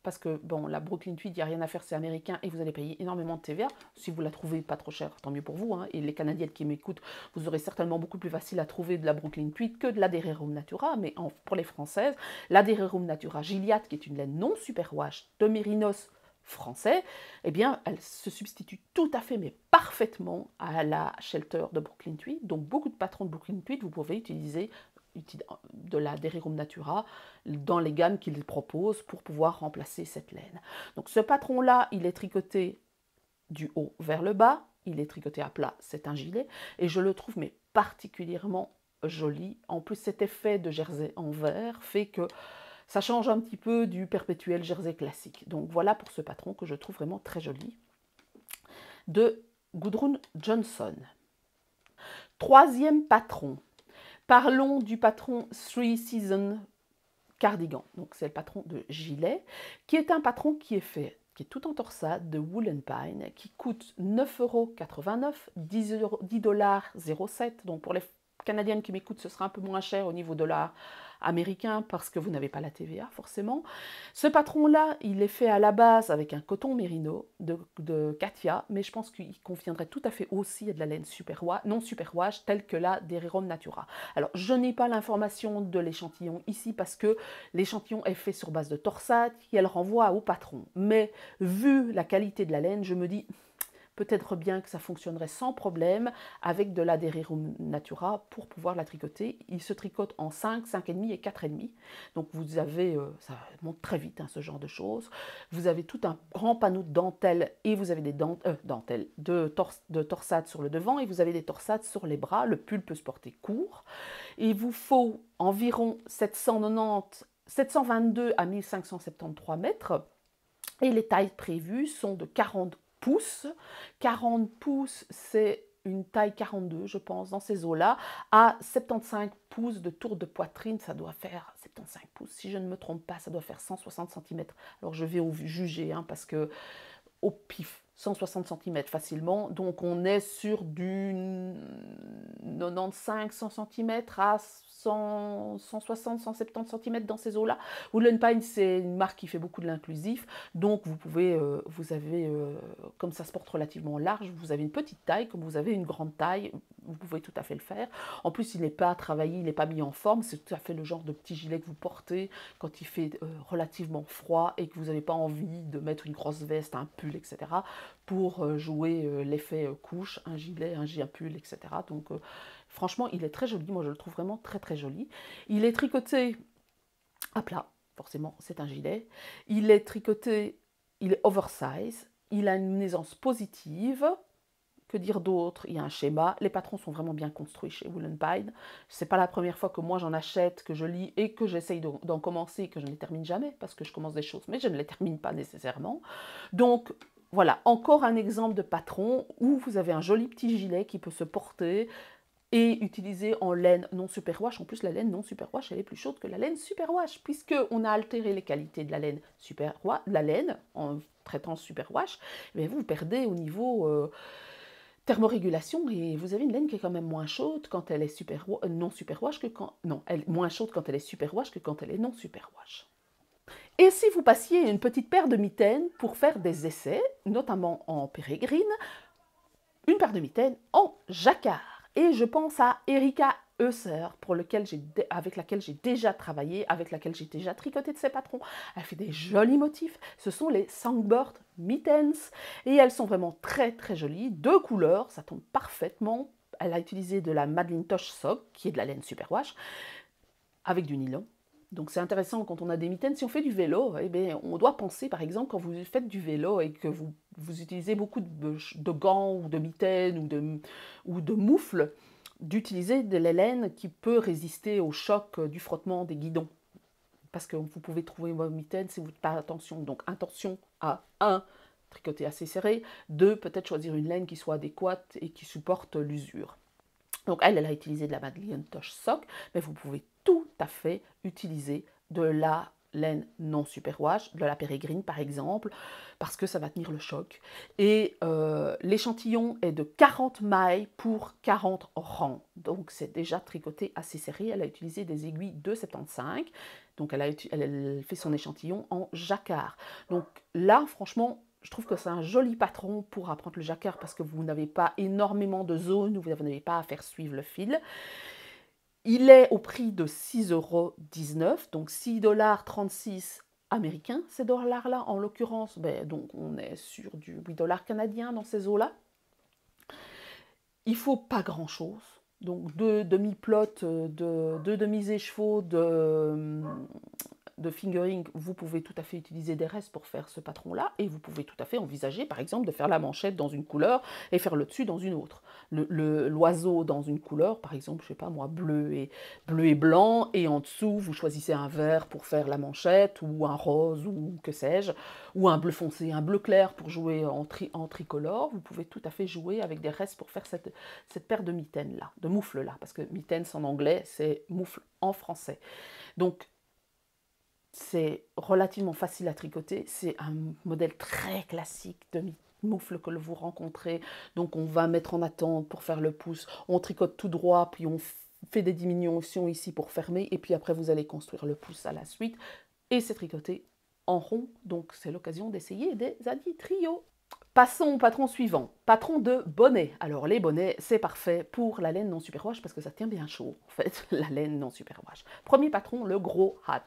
parce que, bon, la Brooklyn Tweed, il n'y a rien à faire, c'est américain, et vous allez payer énormément de TVA. Si vous la trouvez pas trop chère, tant mieux pour vous. Hein. Et les Canadiennes qui m'écoutent, vous aurez certainement beaucoup plus facile à trouver de la Brooklyn Tweed que de la Derirum Natura. Mais pour les Françaises, la Derirum Natura Gilliatt, qui est une laine non superwash de Mérinos français, eh bien, elle se substitue tout à fait, mais parfaitement à la Shelter de Brooklyn Tweed. Donc, beaucoup de patrons de Brooklyn Tweed, vous pouvez utiliser de la Derirum Natura dans les gammes qu'ils proposent pour pouvoir remplacer cette laine. Donc, ce patron-là, il est tricoté du haut vers le bas, il est tricoté à plat, c'est un gilet, et je le trouve mais particulièrement joli. En plus, cet effet de jersey en verre fait que ça change un petit peu du perpétuel jersey classique. Donc voilà pour ce patron que je trouve vraiment très joli. De Gudrun Johnson. Troisième patron. Parlons du patron Three Seasons Cardigan. Donc c'est le patron de gilet, qui est un patron qui est tout en torsade de Wool & Pine, qui coûte 9,89 €, 10,07 $. Donc pour les Canadiennes qui m'écoutent, ce sera un peu moins cher au niveau dollar américain parce que vous n'avez pas la TVA forcément. Ce patron-là, il est fait à la base avec un coton mérino de Katia, mais je pense qu'il conviendrait tout à fait aussi à de la laine non superwash telle que la Derirum Natura. Alors, je n'ai pas l'information de l'échantillon ici parce que l'échantillon est fait sur base de torsade et elle renvoie au patron. Mais vu la qualité de la laine, je me dis peut-être bien que ça fonctionnerait sans problème avec de la Derirum Natura pour pouvoir la tricoter. Il se tricote en 5, 5,5 et 4,5. Donc vous avez, ça monte très vite ce genre de choses. Vous avez tout un grand panneau de dentelle et vous avez des dentelles de torsade sur le devant et vous avez des torsades sur les bras. Le pull peut se porter court. Il vous faut environ 722 à 1573 mètres. Et les tailles prévues sont de 40 pouces. 40 pouces, c'est une taille 42, je pense, dans ces eaux-là, à 75 pouces de tour de poitrine, ça doit faire 75 pouces, si je ne me trompe pas, ça doit faire 160 cm. Alors je vais juger, parce que au pif, 160 cm facilement, donc on est sur du 95-100 cm à 160-170 cm dans ces eaux-là. Wool & Pine, c'est une marque qui fait beaucoup de l'inclusif, donc vous avez, comme ça se porte relativement large, vous avez une petite taille, comme vous avez une grande taille, vous pouvez tout à fait le faire. En plus, il n'est pas travaillé, il n'est pas mis en forme, c'est tout à fait le genre de petit gilet que vous portez quand il fait relativement froid et que vous n'avez pas envie de mettre une grosse veste, un pull, etc. pour jouer l'effet couche, un gilet, un pull, etc. Donc franchement, il est très joli, moi je le trouve vraiment très très joli. Il est tricoté à plat, forcément c'est un gilet. Il est tricoté, il est oversize, il a une aisance positive. Que dire d'autre? Il y a un schéma. Les patrons sont vraiment bien construits chez Wool & Pine. C'est pas la première fois que moi j'en achète, que je lis et que j'essaye d'en commencer et que je ne les termine jamais parce que je commence des choses, mais je ne les termine pas nécessairement. Donc voilà, encore un exemple de patron où vous avez un joli petit gilet qui peut se porter et utilisé en laine non superwash. En plus, la laine non superwash, elle est plus chaude que la laine superwash, puisqu'on a altéré les qualités de la laine en traitant superwash, mais vous perdez au niveau Thermorégulation, et vous avez une laine qui est quand même moins chaude quand elle est non superwash que quand... Non, elle est moins chaude quand elle est superwash que quand elle est non superwash. Et si vous passiez une petite paire de mitaines pour faire des essais, notamment en pérégrine, une paire de mitaines en jacquard. Et je pense à Erika Eusser, avec laquelle j'ai déjà travaillé, avec laquelle j'ai déjà tricoté de ses patrons. Elle fait des jolis motifs. Ce sont les Songbird Mittens. Et elles sont vraiment très très jolies. 2 couleurs, ça tombe parfaitement. Elle a utilisé de la Madeline Tosh Sock, qui est de la laine superwash, avec du nylon. Donc c'est intéressant quand on a des mitaines. Si on fait du vélo, eh bien, on doit penser, par exemple, quand vous faites du vélo et que vous utilisez beaucoup de gants ou de mitaines ou de moufles, d'utiliser de la laine qui peut résister au choc du frottement des guidons. Parce que vous pouvez trouver vos mitaines si vous ne faites pas attention. Donc attention à 1, tricoter assez serré, 2, peut-être choisir une laine qui soit adéquate et qui supporte l'usure. Donc elle a utilisé de la Madeline Tosh Sock, mais vous pouvez tout à fait utiliser de la laine non superwash, de la pérégrine par exemple, parce que ça va tenir le choc. Et l'échantillon est de 40 mailles pour 40 rangs, donc c'est déjà tricoté assez serré. Elle a utilisé des aiguilles 2,75, donc elle fait son échantillon en jacquard. Donc là, franchement, je trouve que c'est un joli patron pour apprendre le jacquard parce que vous n'avez pas énormément de zones où vous n'avez pas à faire suivre le fil. Il est au prix de 6,19 €, donc 6,36 $ américains, ces dollars-là. En l'occurrence, donc on est sur du 8 $ canadiens dans ces eaux-là. Il ne faut pas grand-chose. Donc 2 demi-plots, 2 demi-écheveaux de fingering, vous pouvez tout à fait utiliser des restes pour faire ce patron-là, et vous pouvez tout à fait envisager, par exemple, de faire la manchette dans une couleur et faire le dessus dans une autre. L'oiseau dans une couleur, par exemple, je sais pas moi, bleu et blanc, et en dessous, vous choisissez un vert pour faire la manchette, ou un rose, ou que sais-je, ou un bleu foncé, un bleu clair pour jouer en tricolore. Vous pouvez tout à fait jouer avec des restes pour faire cette paire de mitaines-là, de moufles-là, parce que mitaines en anglais, c'est moufle en français. Donc, c'est relativement facile à tricoter, c'est un modèle très classique de moufle que vous rencontrez. Donc on va mettre en attente pour faire le pouce, on tricote tout droit, puis on fait des diminutions ici pour fermer, et puis après vous allez construire le pouce à la suite, et c'est tricoté en rond, donc c'est l'occasion d'essayer des addi-trios. Passons au patron suivant, patron de bonnet. Alors les bonnets, c'est parfait pour la laine non superwash parce que ça tient bien chaud, en fait, la laine non superwash. Premier patron, le gros hat.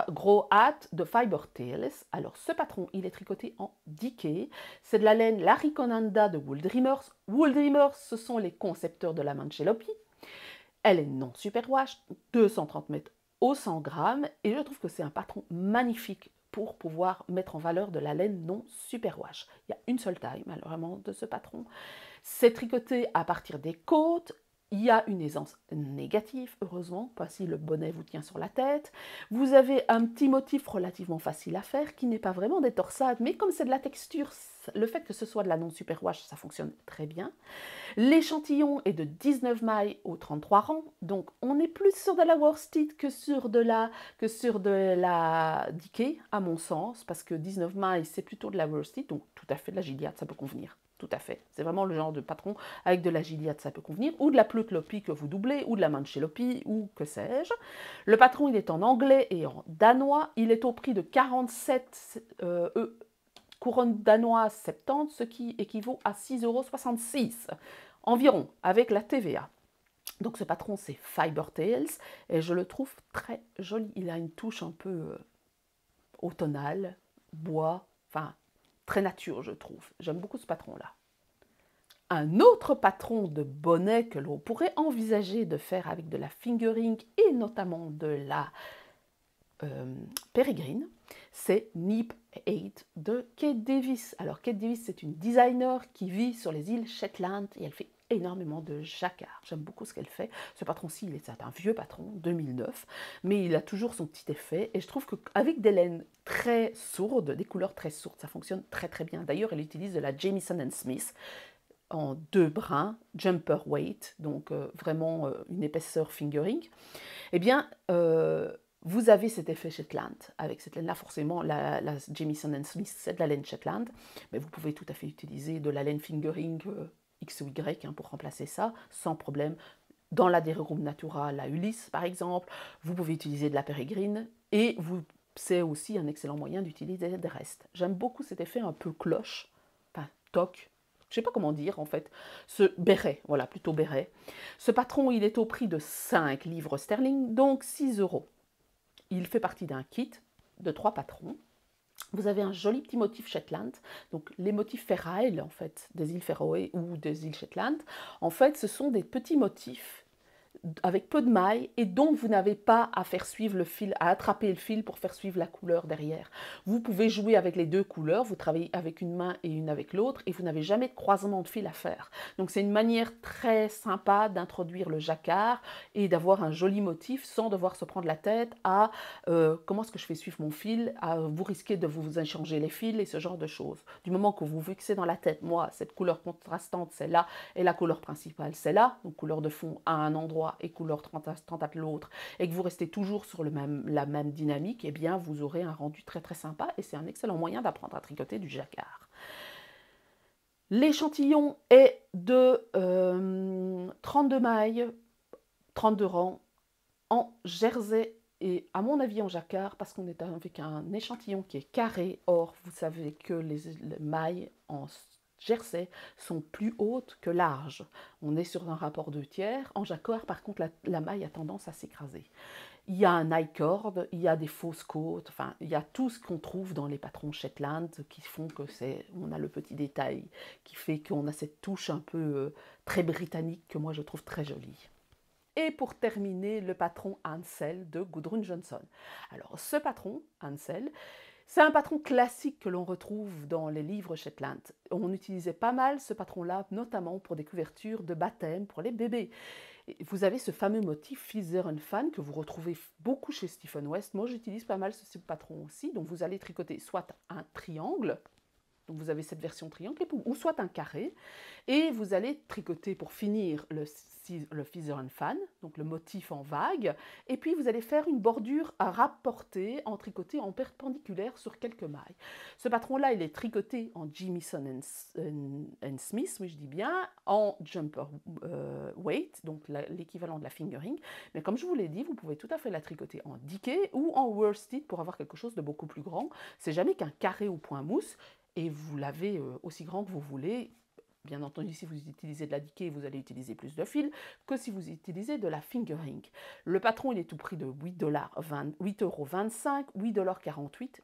Gros hat de Fiber Tales. Alors ce patron, il est tricoté en Decay. C'est de la laine Larry Conanda de Wool Dreamers. Wool Dreamers, ce sont les concepteurs de la Manchelopi. Elle est non superwash, 230 mètres au 100 grammes, et je trouve que c'est un patron magnifique pour pouvoir mettre en valeur de la laine non superwash. Il y a une seule taille, malheureusement, de ce patron. C'est tricoté à partir des côtes. Il y a une aisance négative, heureusement, pas si le bonnet vous tient sur la tête. Vous avez un petit motif relativement facile à faire, qui n'est pas vraiment des torsades, mais comme c'est de la texture, le fait que ce soit de la non superwash, ça fonctionne très bien. L'échantillon est de 19 mailles au 33 rangs, donc on est plus sur de la worsted que sur de la Decay, à mon sens, parce que 19 mailles, c'est plutôt de la worsted, donc tout à fait de la Gilliatt, ça peut convenir. Tout à fait. C'est vraiment le genre de patron avec de la Gilliatt, ça peut convenir, ou de la Plutlopi que vous doublez, ou de la Manchelopi, ou que sais-je. Le patron, il est en anglais et en danois. Il est au prix de 47 couronnes danoises 70, ce qui équivaut à 6,66 € environ, avec la TVA. Donc ce patron, c'est Fiber Tales, et je le trouve très joli. Il a une touche un peu automnale, bois, enfin très nature, je trouve. J'aime beaucoup ce patron-là. Un autre patron de bonnet que l'on pourrait envisager de faire avec de la fingering et notamment de la pérégrine, c'est Nip 8 de Kate Davis. Alors Kate Davis, c'est une designer qui vit sur les îles Shetland et elle fait énormément de jacquard. J'aime beaucoup ce qu'elle fait. Ce patron-ci, c'est un vieux patron, 2009, mais il a toujours son petit effet. Et je trouve qu'avec des laines très sourdes, des couleurs très sourdes, ça fonctionne très très bien. D'ailleurs, elle utilise de la Jamieson & Smith en 2 brins, jumper weight, donc vraiment une épaisseur fingering. Eh bien, vous avez cet effet Shetland. Avec cette laine-là, forcément, la Jamieson & Smith, c'est de la laine Shetland, mais vous pouvez tout à fait utiliser de la laine fingering X ou Y hein, pour remplacer ça, sans problème. Dans la Dererum Natura, la Ulysse par exemple, vous pouvez utiliser de la pérégrine et c'est aussi un excellent moyen d'utiliser des restes. J'aime beaucoup cet effet un peu cloche, enfin toc, je ne sais pas comment dire en fait, ce béret, voilà, plutôt béret. Ce patron, il est au prix de 5 livres sterling, donc 6 euros. Il fait partie d'un kit de 3 patrons. Vous avez un joli petit motif Shetland, donc les motifs Fairisle en fait, des îles Féroé ou des îles Shetland, en fait ce sont des petits motifs avec peu de mailles et dont vous n'avez pas à faire suivre le fil, à attraper le fil pour faire suivre la couleur derrière. Vous pouvez jouer avec les deux couleurs, vous travaillez avec une main et une avec l'autre et vous n'avez jamais de croisement de fil à faire. Donc c'est une manière très sympa d'introduire le jacquard et d'avoir un joli motif sans devoir se prendre la tête à comment est-ce que je fais suivre mon fil, à vous risquez de vous échanger les fils et ce genre de choses. Du moment que vous fixez dans la tête, moi cette couleur contrastante c'est là et la couleur principale c'est là, donc couleur de fond à un endroit et couleur contrastante à l'autre, et que vous restez toujours sur la même dynamique, eh bien vous aurez un rendu très très sympa et c'est un excellent moyen d'apprendre à tricoter du jacquard. L'échantillon est de 32 mailles, 32 rangs, en jersey et à mon avis en jacquard, parce qu'on est avec un échantillon qui est carré. Or, vous savez que les mailles en jersey sont plus hautes que larges. On est sur un rapport 2/3. En jacquard, par contre, la maille a tendance à s'écraser. Il y a un I-cord, il y a des fausses côtes, enfin, il y a tout ce qu'on trouve dans les patrons Shetland qui font que on a le petit détail qui fait qu'on a cette touche un peu très britannique que moi je trouve très jolie. Et pour terminer, le patron Hansel de Gudrun Johnson. Alors, ce patron, Hansel, c'est un patron classique que l'on retrouve dans les livres Shetland. On utilisait pas mal ce patron-là, notamment pour des couvertures de baptême pour les bébés. Et vous avez ce fameux motif Feather Fan que vous retrouvez beaucoup chez Stephen West. Moi, j'utilise pas mal ce patron aussi. Donc, vous allez tricoter soit un triangle, donc vous avez cette version triangle, ou soit un carré, et vous allez tricoter pour finir le Feather Fan, donc le motif en vague, et puis vous allez faire une bordure à rapporter en tricoté en perpendiculaire sur quelques mailles. Ce patron-là, il est tricoté en Jamieson Smith, oui je dis bien, en jumper weight, donc l'équivalent de la fingering, mais comme je vous l'ai dit, vous pouvez tout à fait la tricoter en diquet ou en worsted pour avoir quelque chose de beaucoup plus grand. C'est jamais qu'un carré ou point mousse, et vous l'avez aussi grand que vous voulez. Bien entendu, si vous utilisez de la diquet, vous allez utiliser plus de fil que si vous utilisez de la fingering. Le patron, il est tout prix de 8,25 €, 8,48 $.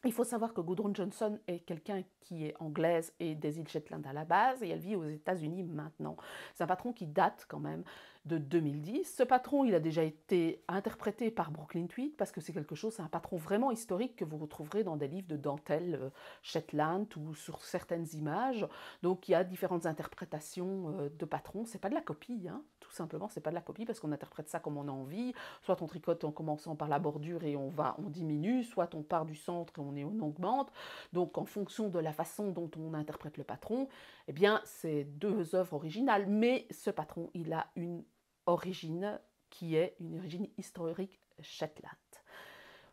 Il faut savoir que Gudrun Johnson est quelqu'un qui est anglaise et des îles Shetland à la base, et elle vit aux États-Unis maintenant. C'est un patron qui date quand même de 2010. Ce patron, il a déjà été interprété par Brooklyn Tweed parce que c'est quelque chose, c'est un patron vraiment historique que vous retrouverez dans des livres de dentelle Shetland ou sur certaines images. Donc il y a différentes interprétations de patrons. C'est pas de la copie, hein, tout simplement, c'est pas de la copie parce qu'on interprète ça comme on a envie. Soit on tricote en commençant par la bordure et on diminue, soit on part du centre et on augmente. Donc en fonction de la façon dont on interprète le patron, eh bien c'est deux œuvres originales, mais ce patron, il a une origine qui est une origine historique Shetland.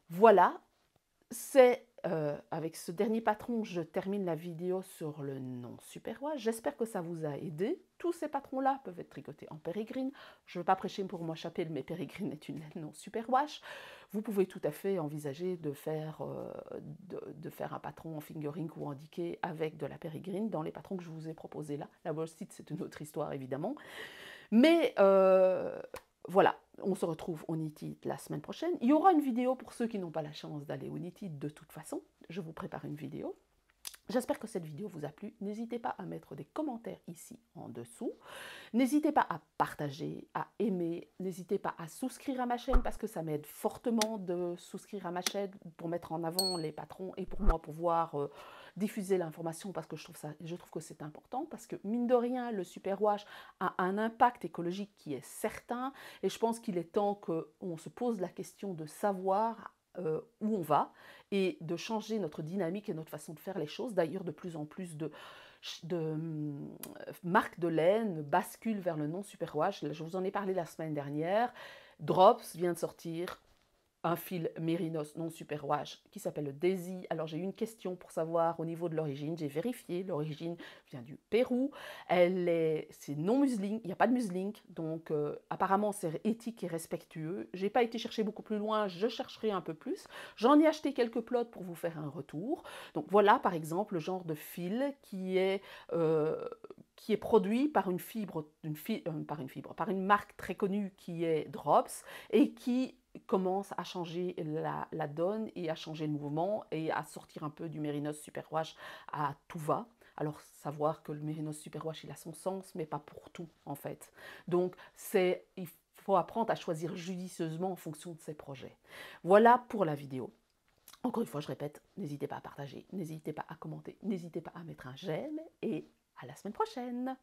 Voilà, c'est avec ce dernier patron, je termine la vidéo sur le non-superwash. J'espère que ça vous a aidé. Tous ces patrons-là peuvent être tricotés en pérégrine. Je ne veux pas prêcher pour moi chapelle, mais pérégrine est une laine non-superwash. Vous pouvez tout à fait envisager de faire un patron en fingering ou en diquet avec de la pérégrine dans les patrons que je vous ai proposés là. La worsted, c'est une autre histoire évidemment. Mais voilà, on se retrouve au Knitted la semaine prochaine. Il y aura une vidéo pour ceux qui n'ont pas la chance d'aller au Knitted de toute façon. Je vous prépare une vidéo. J'espère que cette vidéo vous a plu. N'hésitez pas à mettre des commentaires ici en dessous. N'hésitez pas à partager, à aimer. N'hésitez pas à souscrire à ma chaîne parce que ça m'aide fortement de souscrire à ma chaîne pour mettre en avant les patrons et pour moi pouvoir diffuser l'information parce que je trouve que c'est important parce que mine de rien, le superwash a un impact écologique qui est certain et je pense qu'il est temps qu'on se pose la question de savoir où on va et de changer notre dynamique et notre façon de faire les choses. D'ailleurs, de plus en plus de marques de laine basculent vers le non-superwash. Je vous en ai parlé la semaine dernière. Drops vient de sortir un fil mérinos non superwash qui s'appelle le Daisy. Alors j'ai eu une question pour savoir au niveau de l'origine, j'ai vérifié, l'origine vient du Pérou, c'est non museling, il n'y a pas de museling, donc apparemment c'est éthique et respectueux. J'ai pas été chercher beaucoup plus loin, je chercherai un peu plus. J'en ai acheté quelques plots pour vous faire un retour. Donc voilà par exemple le genre de fil qui est produit par par une marque très connue qui est Drops et qui commence à changer la donne et à changer le mouvement et à sortir un peu du Mérinos Superwash à tout va. Alors savoir que le Mérinos Superwash il a son sens mais pas pour tout en fait. Donc il faut apprendre à choisir judicieusement en fonction de ses projets. Voilà pour la vidéo. Encore une fois, je répète, n'hésitez pas à partager, n'hésitez pas à commenter, n'hésitez pas à mettre un j'aime et à la semaine prochaine.